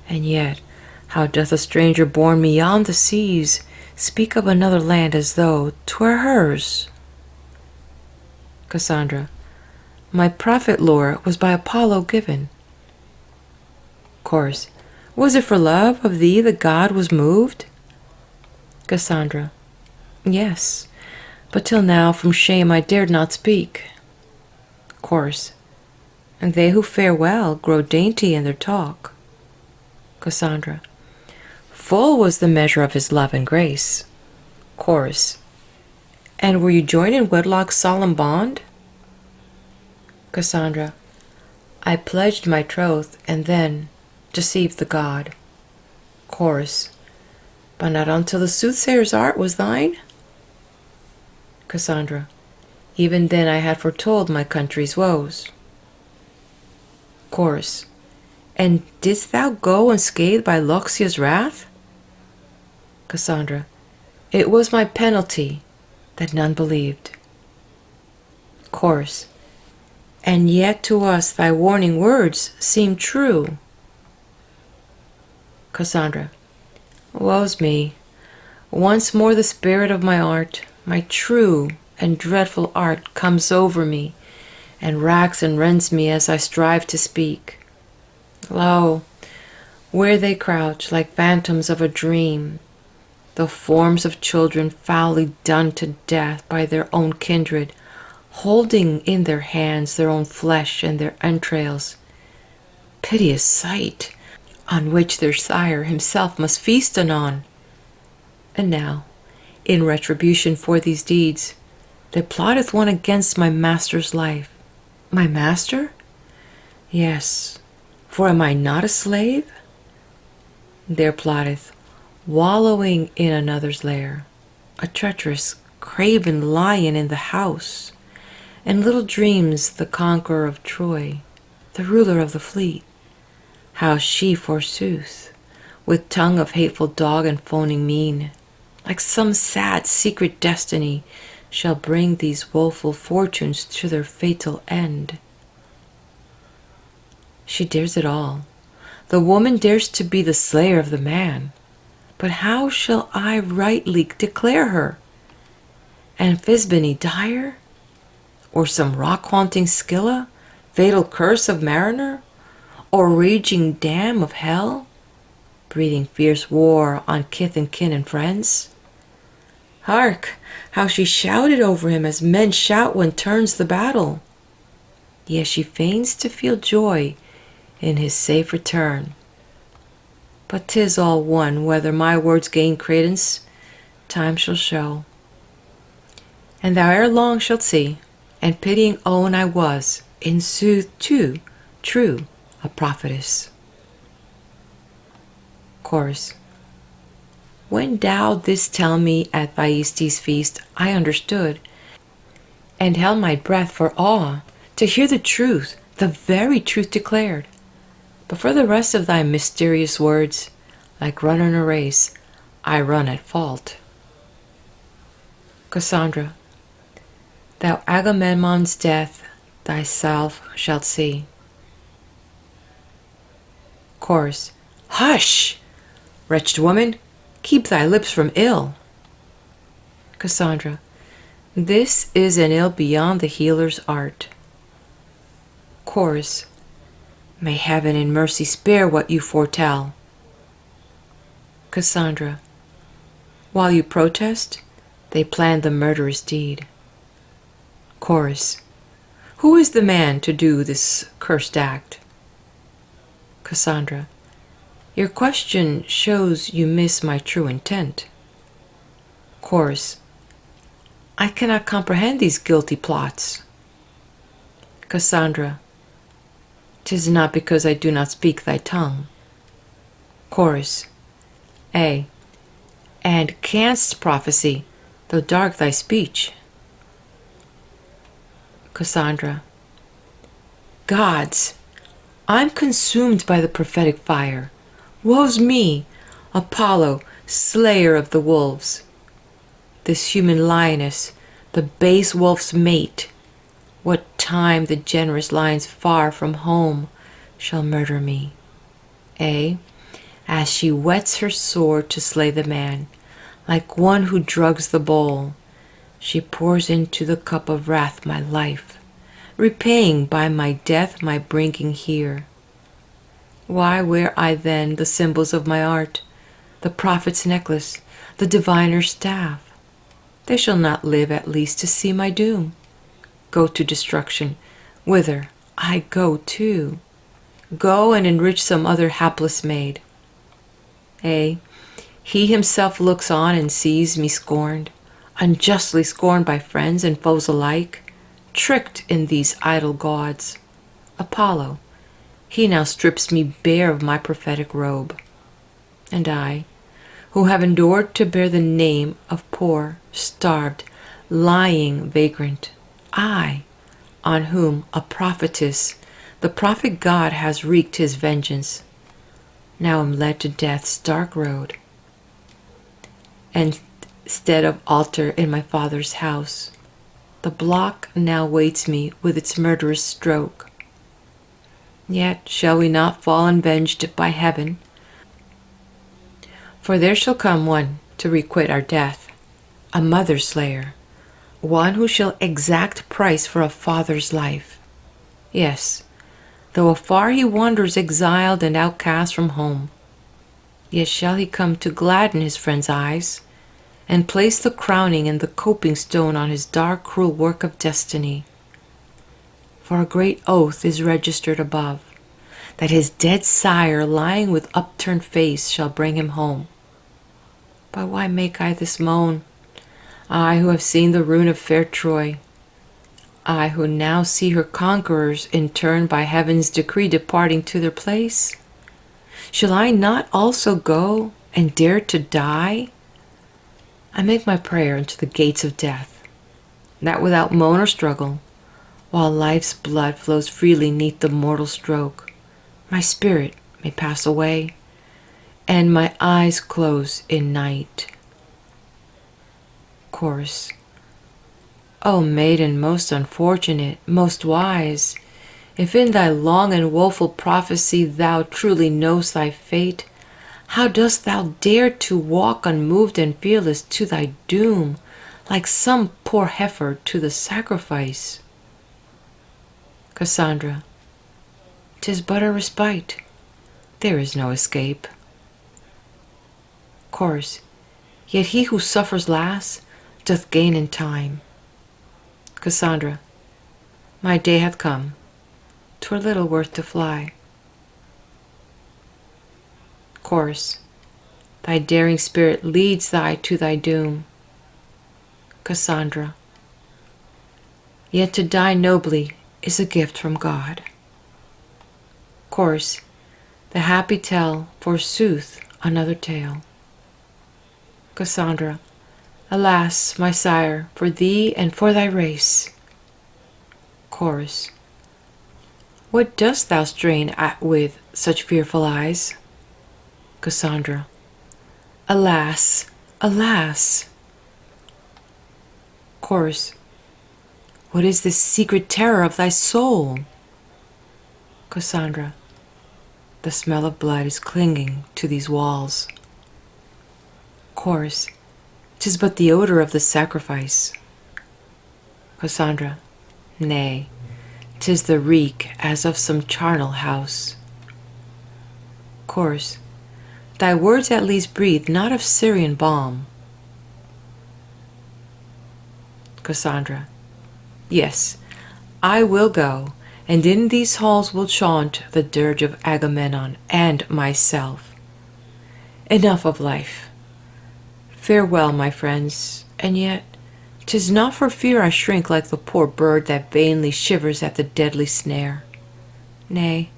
And yet, how doth a stranger born beyond the seas speak of another land as though 'twere hers? Cassandra. My prophet lore was by Apollo given. Chorus. Was it for love of thee the god was moved? Cassandra. Yes, but till now from shame I dared not speak. Chorus. And they who fare well grow dainty in their talk. Cassandra. Full was the measure of his love and grace. Chorus. And were you joined in wedlock's solemn bond? Cassandra. I pledged my troth, and then deceived the god. Chorus. But not until the soothsayer's art was thine? Cassandra. Even then I had foretold my country's woes. Chorus. And didst thou go unscathed by Loxia's wrath? Cassandra. It was my penalty that none believed. Chorus. And yet to us thy warning words seem true. Cassandra. Woe's me. Once more the spirit of my art, my true and dreadful art, comes over me, and racks and rends me as I strive to speak. Lo, where they crouch like phantoms of a dream, the forms of children foully done to death by their own kindred, holding in their hands their own flesh and their entrails. Piteous sight, on which their sire himself must feast anon. And now, in retribution for these deeds, there plotteth one against my master's life. My master? Yes, for am I not a slave? There plotteth, wallowing in another's lair, a treacherous, craven lion in the house, and little dreams the conqueror of Troy, the ruler of the fleet, how she, forsooth, with tongue of hateful dog and foaming mien, like some sad secret destiny, shall bring these woeful fortunes to their fatal end. She dares it all. The woman dares to be the slayer of the man. But how shall I rightly declare her? Amphisbene dire? Or some rock-haunting Scylla, fatal curse of mariner? Or raging dam of hell, breathing fierce war on kith and kin and friends? Hark, how she shouted over him as men shout when turns the battle. Yes, she feigns to feel joy in his safe return. But 'tis all one whether my words gain credence, time shall show. And thou ere long shalt see, and pitying own I was, in sooth too, true, a prophetess. Chorus. When thou didst tell me at Thyestes' feast, I understood, and held my breath for awe, to hear the truth, the very truth declared. But for the rest of thy mysterious words, like runner in a race, I run at fault. Cassandra. Thou Agamemnon's death thyself shalt see. Chorus. Hush! Wretched woman, keep thy lips from ill. Cassandra. This is an ill beyond the healer's art. Chorus. May heaven in mercy spare what you foretell. Cassandra. While you protest, they plan the murderous deed. Chorus. Who is the man to do this cursed act? Cassandra. Your question shows you miss my true intent. Chorus. I cannot comprehend these guilty plots. Cassandra. 'Tis not because I do not speak thy tongue. Chorus. A. And canst prophesy, though dark thy speech. Cassandra. Gods, I'm consumed by the prophetic fire. Woe's me, Apollo, slayer of the wolves. This human lioness, the base wolf's mate, what time the generous lion's far from home shall murder me. A. As she whets her sword to slay the man, like one who drugs the bowl, she pours into the cup of wrath my life, repaying by my death my bringing here. Why wear I then the symbols of my art, the prophet's necklace, the diviner's staff? They shall not live at least to see my doom. Go to destruction, whither I go too. Go and enrich some other hapless maid. A. He himself looks on and sees me scorned, unjustly scorned by friends and foes alike, tricked in these idle gauds. Apollo, he now strips me bare of my prophetic robe. And I, who have endured to bear the name of poor, starved, lying vagrant, I, on whom a prophetess, the prophet God has wreaked his vengeance, now am led to death's dark road. And instead of altar in my father's house, the block now waits me with its murderous stroke. Yet shall we not fall unvenged by heaven? For there shall come one to requite our death, a mother's slayer, one who shall exact price for a father's life. Yes, though afar he wanders exiled and outcast from home, yet shall he come to gladden his friends' eyes, and place the crowning and the coping stone on his dark, cruel work of destiny. For a great oath is registered above, that his dead sire, lying with upturned face, shall bring him home. But why make I this moan? I who have seen the ruin of fair Troy, I who now see her conquerors in turn by heaven's decree departing to their place? Shall I not also go and dare to die? I make my prayer unto the gates of death, that without moan or struggle, while life's blood flows freely neath the mortal stroke, my spirit may pass away, and my eyes close in night. Chorus. O maiden most unfortunate, most wise, if in thy long and woeful prophecy thou truly know'st thy fate, how dost thou dare to walk unmoved and fearless to thy doom, like some poor heifer to the sacrifice? Cassandra. 'Tis but a respite. There is no escape. Chorus. Yet he who suffers last, doth gain in time. Cassandra. My day hath come. 'Twere little worth to fly. Chorus. Thy daring spirit leads thee to thy doom. Cassandra. Yet to die nobly is a gift from God. Chorus. The happy tell, forsooth, another tale. Cassandra. Alas, my sire, for thee and for thy race. Chorus. What dost thou strain at with such fearful eyes? Cassandra. Alas, alas. Chorus. What is this secret terror of thy soul? Cassandra. The smell of blood is clinging to these walls. Chorus. 'Tis but the odor of the sacrifice. Cassandra. Nay, 'tis the reek as of some charnel house. Chorus. Thy words at least breathe not of Syrian balm. Cassandra. Yes, I will go, and in these halls will chaunt the dirge of Agamemnon and myself. Enough of life. Farewell, my friends, and yet 'tis not for fear I shrink like the poor bird that vainly shivers at the deadly snare. Nay,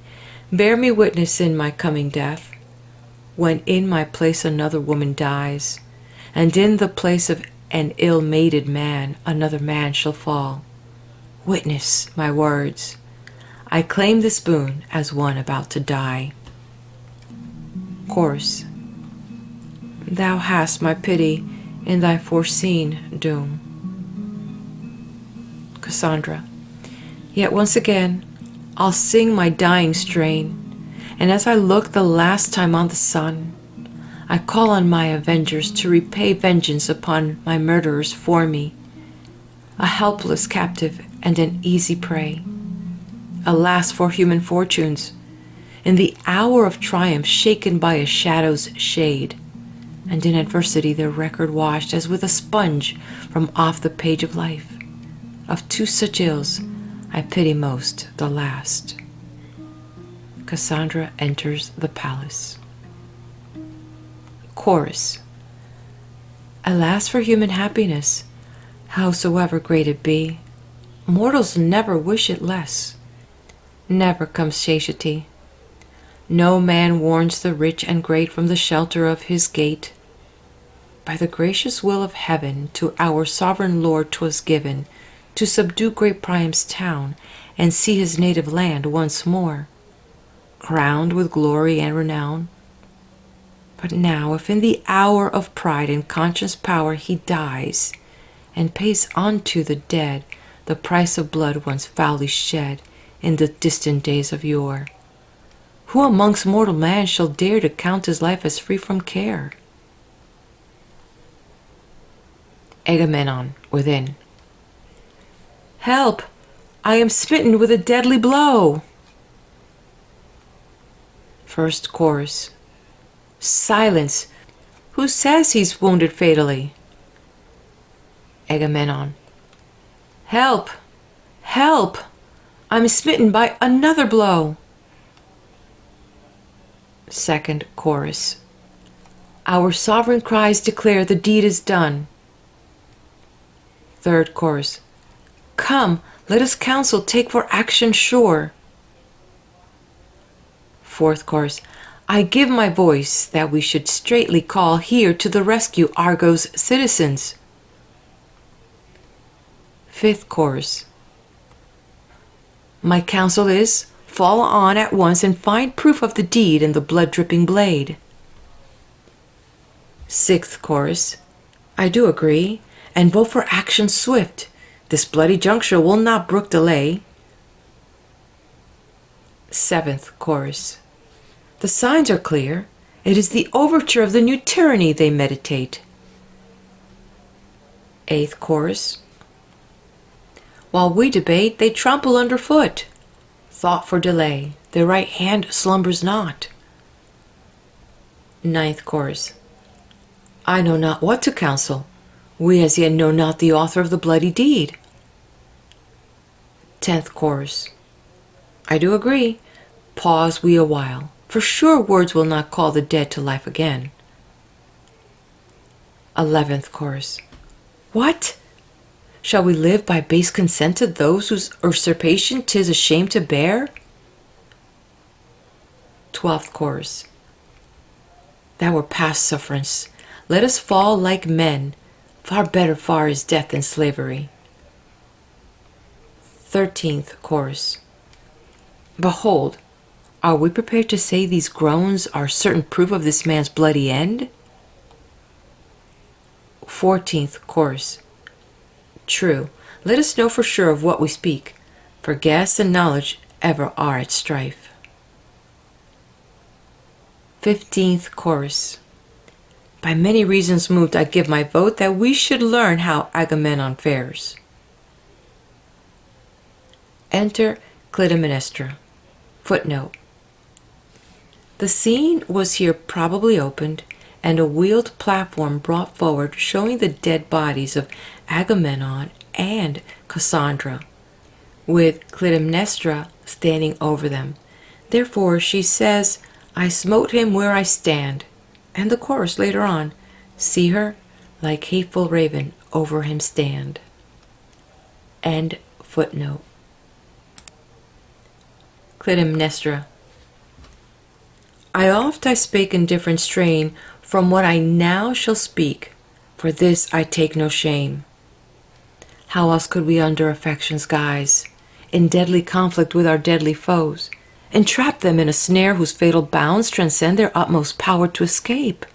bear me witness in my coming death, when in my place another woman dies, and in the place of an ill-mated man another man shall fall. Witness my words. I claim this boon as one about to die. Chorus. Thou hast my pity in thy foreseen doom. Cassandra. Yet once again I'll sing my dying strain, and as I look the last time on the sun, I call on my avengers to repay vengeance upon my murderers for me, a helpless captive and an easy prey. Alas for human fortunes, in the hour of triumph shaken by a shadow's shade, and in adversity their record washed as with a sponge from off the page of life. Of two such ills, I pity most the last. Cassandra enters the palace. Chorus. Alas for human happiness, howsoever great it be, mortals never wish it less. Never comes satiety. No man warns the rich and great from the shelter of his gate. By the gracious will of heaven to our sovereign Lord 'twas given to subdue great Priam's town and see his native land once more, crowned with glory and renown. But now, if in the hour of pride and conscience power he dies, and pays unto the dead the price of blood once foully shed in the distant days of yore, who amongst mortal man shall dare to count his life as free from care? Agamemnon within. Help! I am smitten with a deadly blow. First chorus. Silence! Who says he's wounded fatally? Agamemnon. Help! Help! I'm smitten by another blow. Second chorus. Our sovereign cries declare the deed is done. Third chorus. Come, let us counsel take for action sure. Fourth chorus. I give my voice that we should straightly call here to the rescue Argo's citizens. Fifth chorus. My counsel is, fall on at once and find proof of the deed in the blood-dripping blade. Sixth chorus. I do agree, and vote for action swift. This bloody juncture will not brook delay. Seventh chorus. The signs are clear. It is the overture of the new tyranny they meditate. Eighth chorus. While we debate, they trample underfoot. Thought for delay, their right hand slumbers not. Ninth chorus. I know not what to counsel. We as yet know not the author of the bloody deed. 10th Chorus. I do agree. Pause we a while, for sure words will not call the dead to life again. 11th Chorus. What? Shall we live by base consent to those whose usurpation 'tis a shame to bear? 12th Chorus. That were past sufferance. Let us fall like men. Far better far is death than slavery. 13th Chorus. Behold, are we prepared to say these groans are certain proof of this man's bloody end? 14th Chorus. True, let us know for sure of what we speak, for guess and knowledge ever are at strife. 15th Chorus. By many reasons moved, I give my vote that we should learn how Agamemnon fares. Enter Clytemnestra. Footnote. The scene was here probably opened, and a wheeled platform brought forward showing the dead bodies of Agamemnon and Cassandra, with Clytemnestra standing over them. Therefore she says, I smote him where I stand, and the chorus later on, see her like hateful raven over him stand. End footnote. Clytemnestra. I spake in different strain from what I now shall speak, for this I take no shame. How else could we under affection's guise, in deadly conflict with our deadly foes, entrap them in a snare whose fatal bounds transcend their utmost power to escape?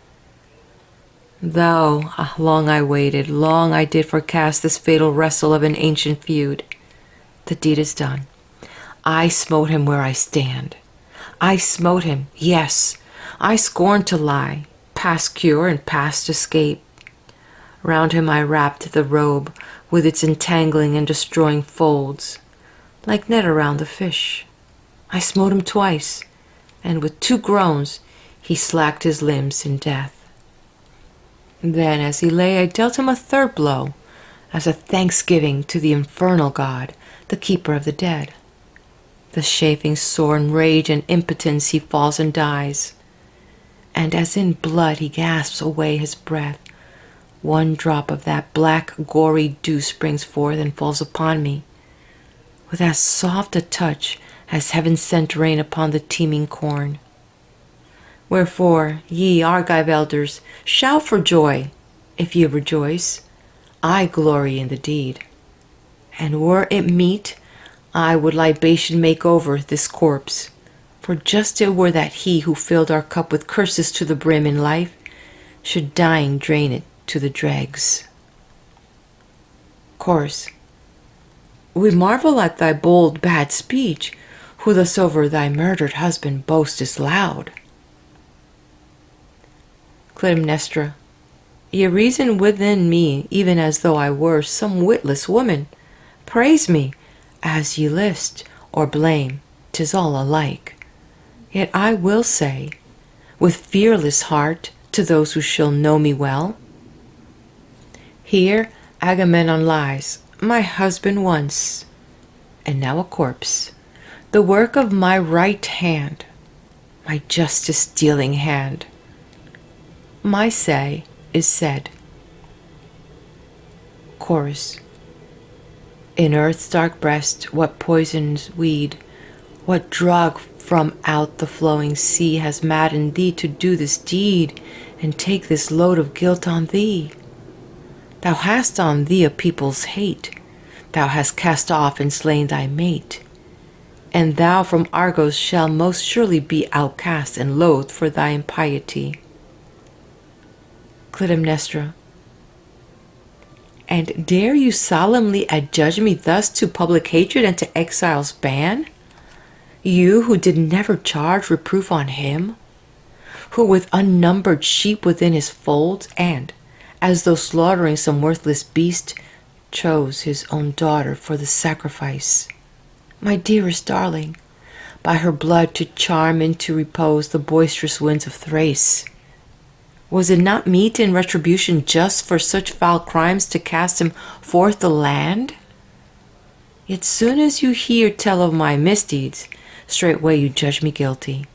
Though long I waited, long I did forecast this fatal wrestle of an ancient feud, the deed is done. I smote him where I stand. I smote him, yes, I scorned to lie, past cure and past escape. Round him I wrapped the robe with its entangling and destroying folds, like net around the fish. I smote him twice, and with 2 groans he slacked his limbs in death. Then as he lay I dealt him a 3rd blow, as a thanksgiving to the infernal god, the keeper of the dead. The chafing sore in rage and impotence he falls and dies, and as in blood he gasps away his breath, 1 drop of that black gory dew springs forth and falls upon me, with as soft a touch as heaven sent rain upon the teeming corn. Wherefore, ye Argive elders, shout for joy, if ye rejoice. I glory in the deed, and were it meet, I would libation make over this corpse, for just it were that he who filled our cup with curses to the brim in life should dying drain it to the dregs. Chorus. We marvel at thy bold bad speech, who thus over thy murdered husband boastest loud. Clytemnestra. Ye reason within me, even as though I were some witless woman. Praise me, as ye list, or blame, 'tis all alike. Yet I will say, with fearless heart, to those who shall know me well, here Agamemnon lies, my husband once, and now a corpse, the work of my right hand, my justice-dealing hand. My say is said. Chorus. In earth's dark breast, what poison's weed, what drug from out the flowing sea has maddened thee to do this deed and take this load of guilt on thee? Thou hast on thee a people's hate, thou hast cast off and slain thy mate, and thou from Argos shall most surely be outcast and loathed for thy impiety. Clytemnestra. And dare you solemnly adjudge me thus to public hatred and to exile's ban? You who did never charge reproof on him, who with unnumbered sheep within his folds, and, as though slaughtering some worthless beast, chose his own daughter for the sacrifice, my dearest darling, by her blood to charm into repose the boisterous winds of Thrace. Was it not meet in retribution just for such foul crimes to cast him forth the land? Yet soon as you hear tell of my misdeeds, straightway you judge me guilty.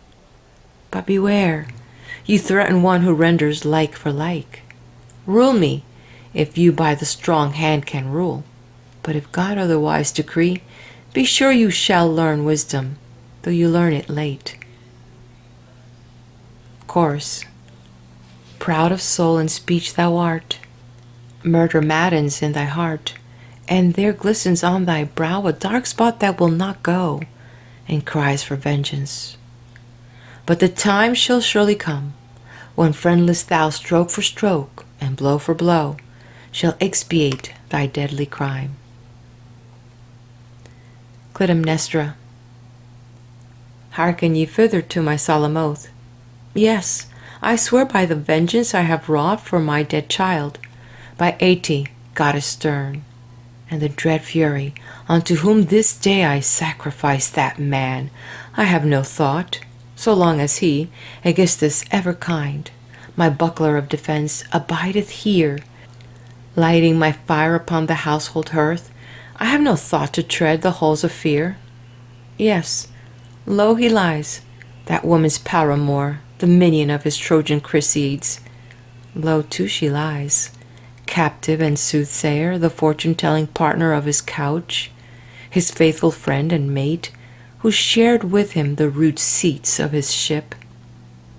But beware, you threaten one who renders like for like. Rule me, if you by the strong hand can rule. But if God otherwise decree, be sure you shall learn wisdom, though you learn it late. Chorus. Proud of soul and speech thou art, murder maddens in thy heart, and there glistens on thy brow a dark spot that will not go, and cries for vengeance. But the time shall surely come, when friendless thou stroke for stroke, and blow for blow, shall expiate thy deadly crime. Clytemnestra. Hearken ye further to my solemn oath. Yes, I swear by the vengeance I have wrought for my dead child, by Anthi, goddess stern, and the dread fury, unto whom this day I sacrifice that man, I have no thought, so long as he, Aegisthus ever kind, my buckler of defense, abideth here, lighting my fire upon the household hearth, I have no thought to tread the halls of fear. Yes, lo he lies, that woman's paramour, the minion of his Trojan Chrysides. Lo too she lies, captive and soothsayer, the fortune-telling partner of his couch, his faithful friend and mate, who shared with him the rude seats of his ship.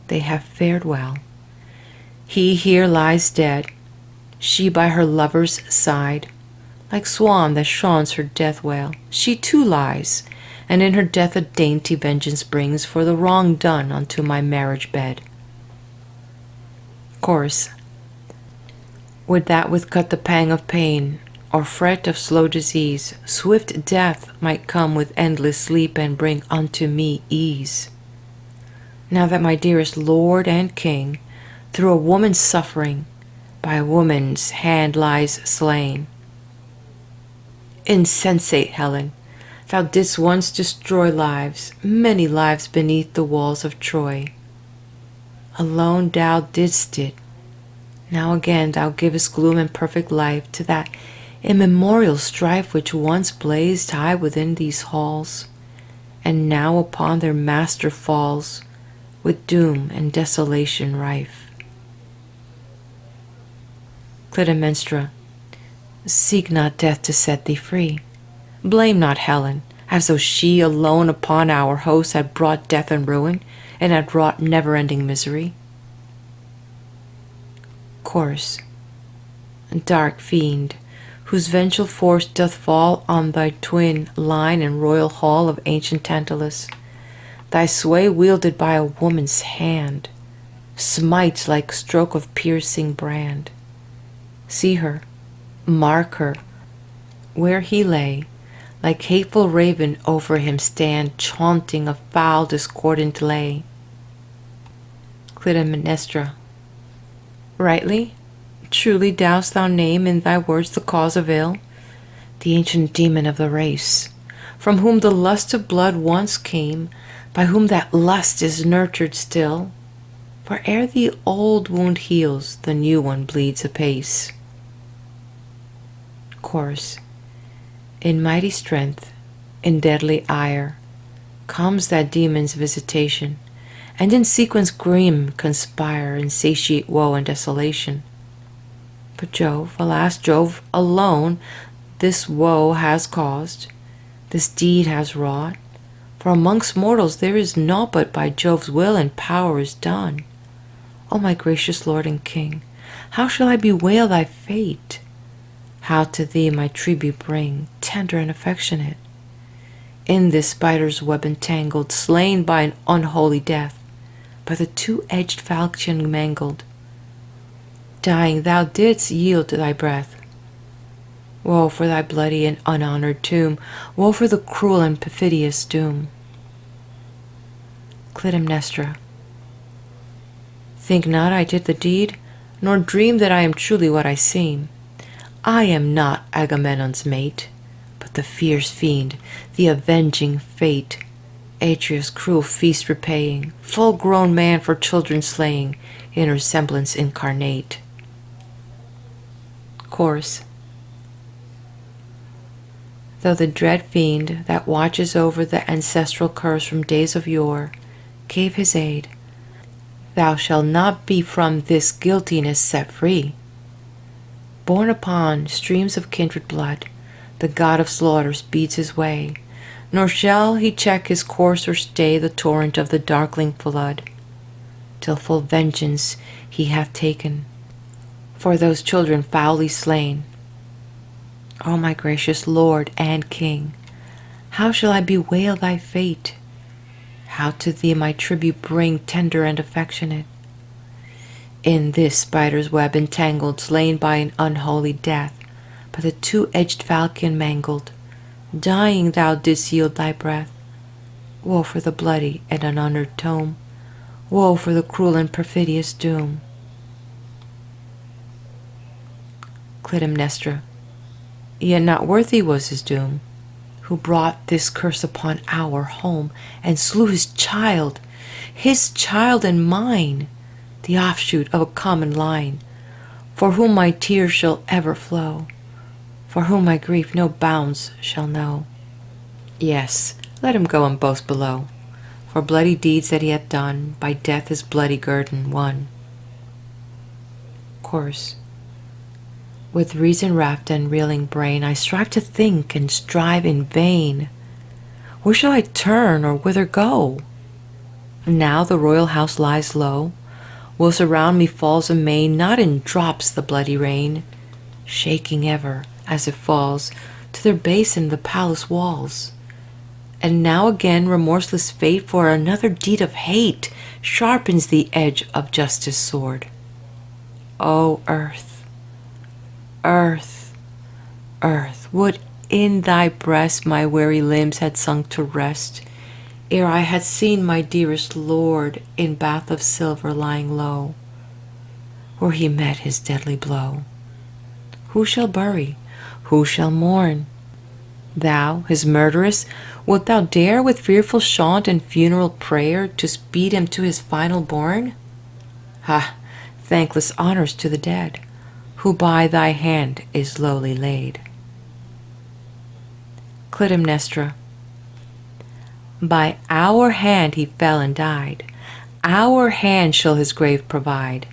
They have fared well. He here lies dead, she by her lover's side, like swan that shawns her death wail, she too lies, and in her death a dainty vengeance brings for the wrong done unto my marriage bed. Chorus. Would that with cut the pang of pain, or fret of slow disease, swift death might come with endless sleep and bring unto me ease. Now that my dearest lord and king, through a woman's suffering, by a woman's hand lies slain. Insensate Helen, thou didst once destroy lives, many lives beneath the walls of Troy. Alone thou didst it. Now again thou givest gloom and perfect life to that immemorial strife which once blazed high within these halls, and now upon their master falls, with doom and desolation rife. Clytemnestra. Seek not death to set thee free. Blame not Helen, as though she alone upon our host had brought death and ruin, and had wrought never-ending misery. Chorus. Dark fiend, whose vengeful force doth fall on thy twin line and royal hall of ancient Tantalus, thy sway wielded by a woman's hand, smites like stroke of piercing brand. See her, mark her, where he lay, like hateful raven over him stand, chaunting a foul discordant lay. Clytemnestra. Rightly, truly dost thou name in thy words the cause of ill, the ancient demon of the race, from whom the lust of blood once came, by whom that lust is nurtured still. For ere the old wound heals, the new one bleeds apace. Chorus. In mighty strength, in deadly ire, comes that demon's visitation, and in sequence grim conspire insatiate woe and desolation. But Jove, alas Jove, alone this woe has caused, this deed has wrought, for amongst mortals there is naught but by Jove's will and power is done. O my gracious Lord and King, how shall I bewail thy fate? How to thee my tribute bring, tender and affectionate? In this spider's web entangled, slain by an unholy death, by the two-edged falchion mangled, dying thou didst yield thy breath. Woe for thy bloody and unhonored tomb, woe for the cruel and perfidious doom. Clytemnestra. Think not I did the deed, nor dream that I am truly what I seem. I am not Agamemnon's mate, but the fierce fiend, the avenging fate, Atreus' cruel feast repaying, full-grown man for children slaying, in her semblance incarnate. Chorus. Though the dread fiend that watches over the ancestral curse from days of yore gave his aid, thou shalt not be from this guiltiness set free. Borne upon streams of kindred blood, the god of slaughter speeds his way, nor shall he check his course or stay the torrent of the darkling flood, till full vengeance he hath taken for those children foully slain. O my gracious Lord and King, how shall I bewail thy fate? How to thee my tribute bring, tender and affectionate? In this spider's web entangled, slain by an unholy death, by the two-edged falcon mangled, dying thou didst yield thy breath. Woe for the bloody and unhonored tomb, woe for the cruel and perfidious doom. Clytemnestra. Yet not worthy was his doom, who brought this curse upon our home, and slew his child and mine, the offshoot of a common line, for whom my tears shall ever flow, for whom my grief no bounds shall know. Yes, let him go and boast below, for bloody deeds that he hath done, by death his bloody guerdon won. Chorus. With reason rapt and reeling brain, I strive to think and strive in vain. Where shall I turn or whither go? Now the royal house lies low, whilst around me falls amain, not in drops the bloody rain, shaking ever, as it falls, to their base in the palace walls. And now again remorseless fate for another deed of hate sharpens the edge of justice' sword. O earth, earth, earth, would in thy breast my weary limbs had sunk to rest, ere I had seen my dearest Lord in bath of silver lying low, where he met his deadly blow. Who shall bury? Who shall mourn? Thou, his murderess, wilt thou dare with fearful chaunt and funeral prayer to speed him to his final bourne? Ha! Thankless honors to the dead, who by thy hand is lowly laid. Clytemnestra. By our hand he fell and died, our hand shall his grave provide,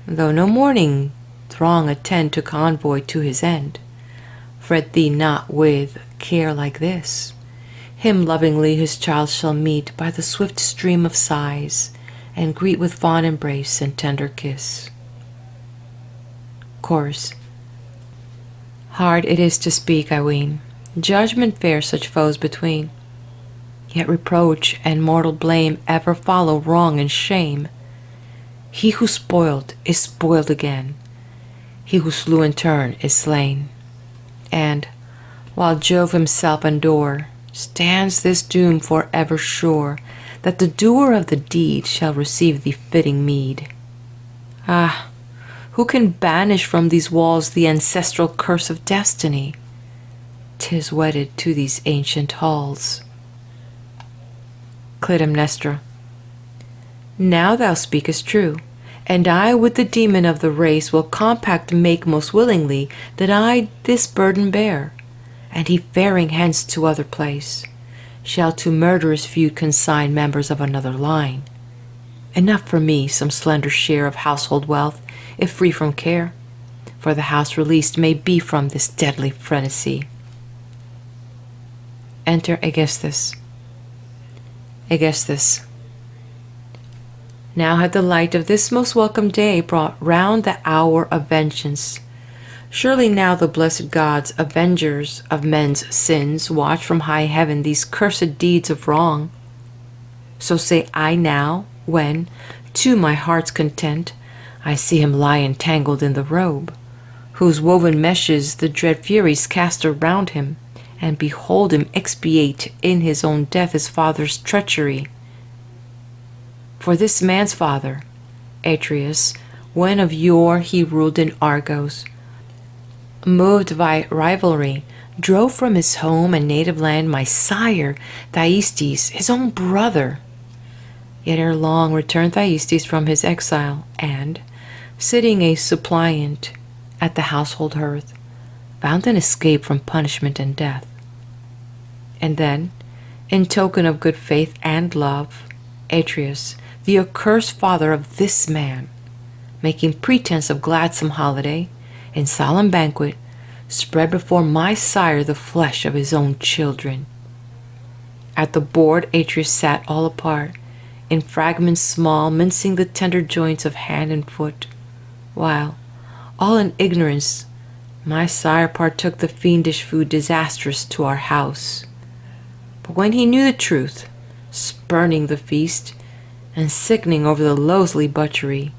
though no mourning throng attend to convoy to his end. Fret thee not with care like this, him lovingly his child shall meet by the swift stream of sighs, and greet with fond embrace and tender kiss. Chorus. Hard it is to speak, I ween, judgment fair such foes between, yet reproach and mortal blame ever follow wrong and shame. He who spoiled is spoiled again, he who slew in turn is slain, and, while Jove himself endure, stands this doom for ever sure, that the doer of the deed shall receive the fitting meed. Ah! Who can banish from these walls the ancestral curse of destiny? 'Tis wedded to these ancient halls. Clytemnestra. Now thou speakest true, and I with the demon of the race will compact make most willingly that I this burden bear, and he faring hence to other place, shall to murderous feud consign members of another line. Enough for me some slender share of household wealth, if free from care, for the house released may be from this deadly frenesy. Enter Aegisthus. Aegisthus. Now had the light of this most welcome day brought round the hour of vengeance. Surely now the blessed gods, avengers of men's sins, watch from high heaven these cursed deeds of wrong. So say I now, when, to my heart's content, I see him lie entangled in the robe, whose woven meshes the dread Furies cast around him, and behold him expiate in his own death his father's treachery. For this man's father, Atreus, when of yore he ruled in Argos, moved by rivalry, drove from his home and native land my sire, Thyestes, his own brother. Yet ere long returned Thyestes from his exile, and, sitting a suppliant at the household hearth, found an escape from punishment and death. And then, in token of good faith and love, Atreus, the accursed father of this man, making pretense of gladsome holiday, in solemn banquet, spread before my sire the flesh of his own children. At the board Atreus sat all apart, in fragments small, mincing the tender joints of hand and foot, while, all in ignorance, my sire partook the fiendish food disastrous to our house. But when he knew the truth, spurning the feast, and sickening over the loathly butchery,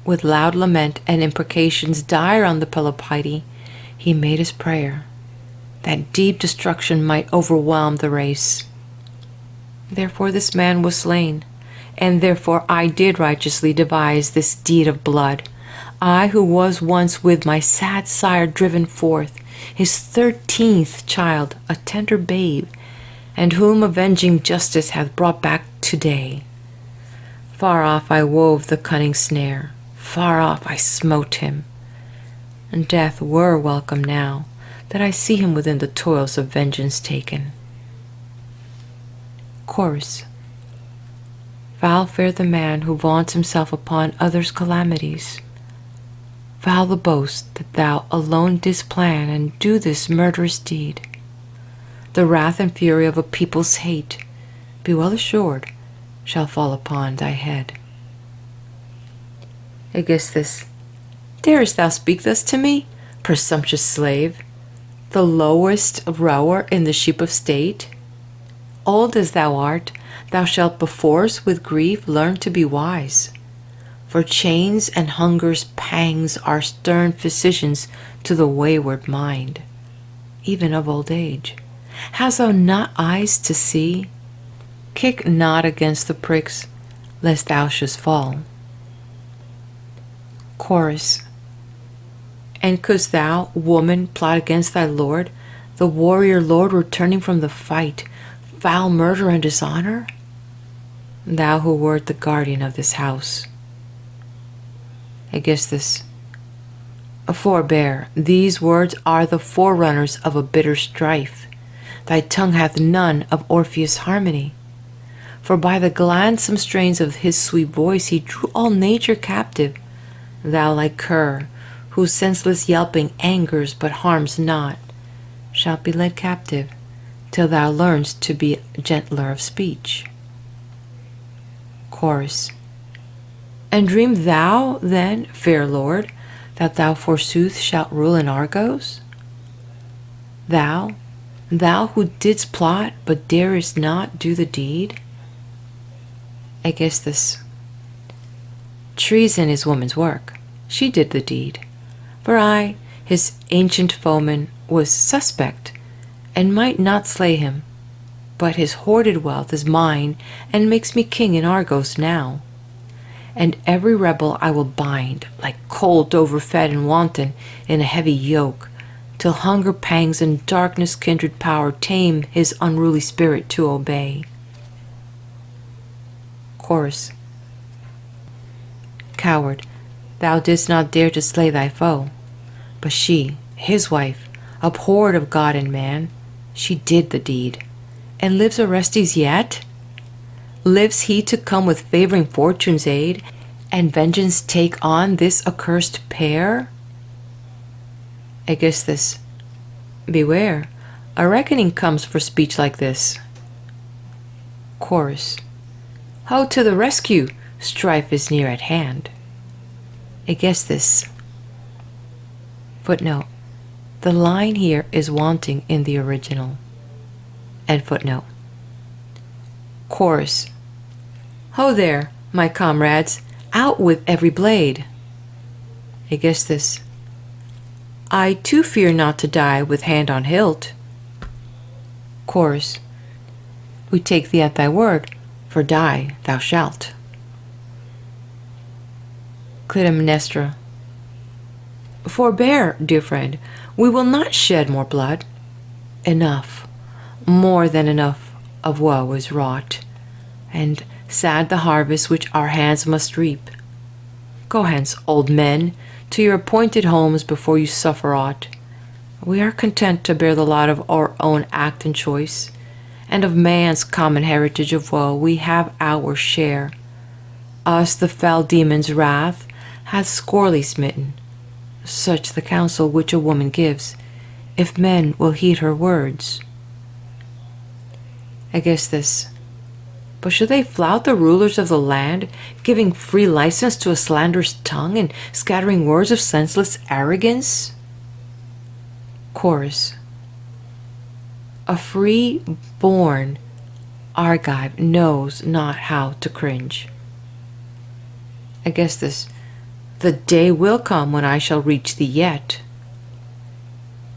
with loud lament and imprecations dire on the Pelopide, he made his prayer, that deep destruction might overwhelm the race. Therefore this man was slain, and therefore I did righteously devise this deed of blood, I who was once with my sad sire driven forth, his 13th child, a tender babe, and whom avenging justice hath brought back today. Far off I wove the cunning snare, far off I smote him, and death were welcome now, that I see him within the toils of vengeance taken. Chorus. Foul fare the man who vaunts himself upon others' calamities. Foul the boast that thou alone didst plan and do this murderous deed. The wrath and fury of a people's hate, be well assured, shall fall upon thy head. Aegisthus. Darest thou speak thus to me, presumptuous slave, the lowest rower in the ship of state? Old as thou art, thou shalt perforce with grief learn to be wise. For chains and hunger's pangs are stern physicians to the wayward mind, even of old age. Hast thou not eyes to see? Kick not against the pricks, lest thou shouldst fall. Chorus. And couldst thou, woman, plot against thy lord, the warrior lord returning from the fight, foul murder and dishonor? Thou who wert the guardian of this house. Aegisthus. Forbear, these words are the forerunners of a bitter strife. Thy tongue hath none of Orpheus' harmony. For by the gladsome strains of his sweet voice he drew all nature captive. Thou, like cur, whose senseless yelping angers but harms not, shalt be led captive, till thou learnst to be gentler of speech. Chorus. And dream thou, then, fair lord, that thou forsooth shalt rule in Argos? Thou who didst plot, but darest not do the deed? Aegisthus. Treason is woman's work. She did the deed. For I, his ancient foeman, was suspect, and might not slay him. But his hoarded wealth is mine, and makes me king in Argos now. And every rebel I will bind, like colt overfed and wanton, in a heavy yoke, till hunger pangs and darkness kindred power tame his unruly spirit to obey. Chorus. Coward, thou didst not dare to slay thy foe, but she, his wife, abhorred of God and man, she did the deed. And lives Orestes yet? Lives he to come with favoring fortune's aid, and vengeance take on this accursed pair? Aegisthus. Beware, a reckoning comes for speech like this. Chorus. Ho to the rescue, strife is near at hand. Aegisthus. Footnote. The line here is wanting in the original. End footnote. Chorus. Ho there, my comrades, out with every blade. Aegisthus. I too fear not to die with hand on hilt. Chorus. We take thee at thy word, for die thou shalt. Clytemnestra. Forbear, dear friend, we will not shed more blood. enough, more than enough of woe is wrought, and sad the harvest which our hands must reap. Go hence, old men, to your appointed homes before you suffer aught. We are content to bear the lot of our own act and choice, and of man's common heritage of woe we have our share. Us the fell demon's wrath hath sorely smitten, such the counsel which a woman gives, if men will heed her words. Aegisthus. But should they flout the rulers of the land, giving free license to a slanderous tongue and scattering words of senseless arrogance? Chorus. A free-born Argive knows not how to cringe. Aegisthus. The day will come when I shall reach thee yet.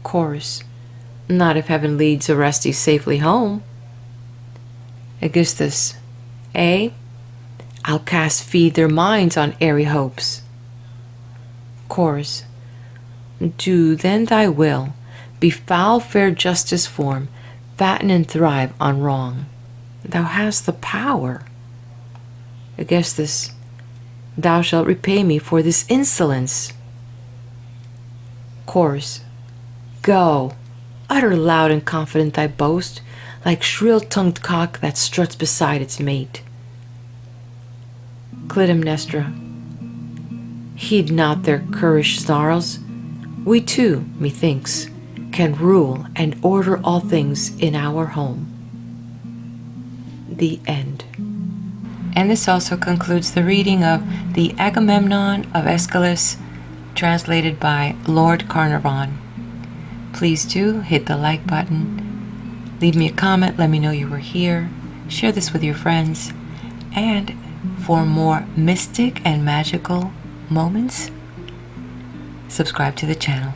Chorus. Not if heaven leads Orestes safely home. Aegisthus. Outcasts feed their minds on airy hopes. Chorus. Do then thy will, befoul fair justice form, fatten and thrive on wrong. Thou hast the power. Aegisthus. Thou shalt repay me for this insolence. Chorus. Go, utter loud and confident thy boast, like shrill-tongued cock that struts beside its mate. Clytemnestra. Heed not their currish snarls. We too, methinks, can rule and order all things in our home. The end. And this also concludes the reading of the Agamemnon of Aeschylus, translated by Lord Carnarvon. Please do hit the like button, leave me a comment, let me know you were here, share this with your friends, and for more mystic and magical moments, subscribe to the channel.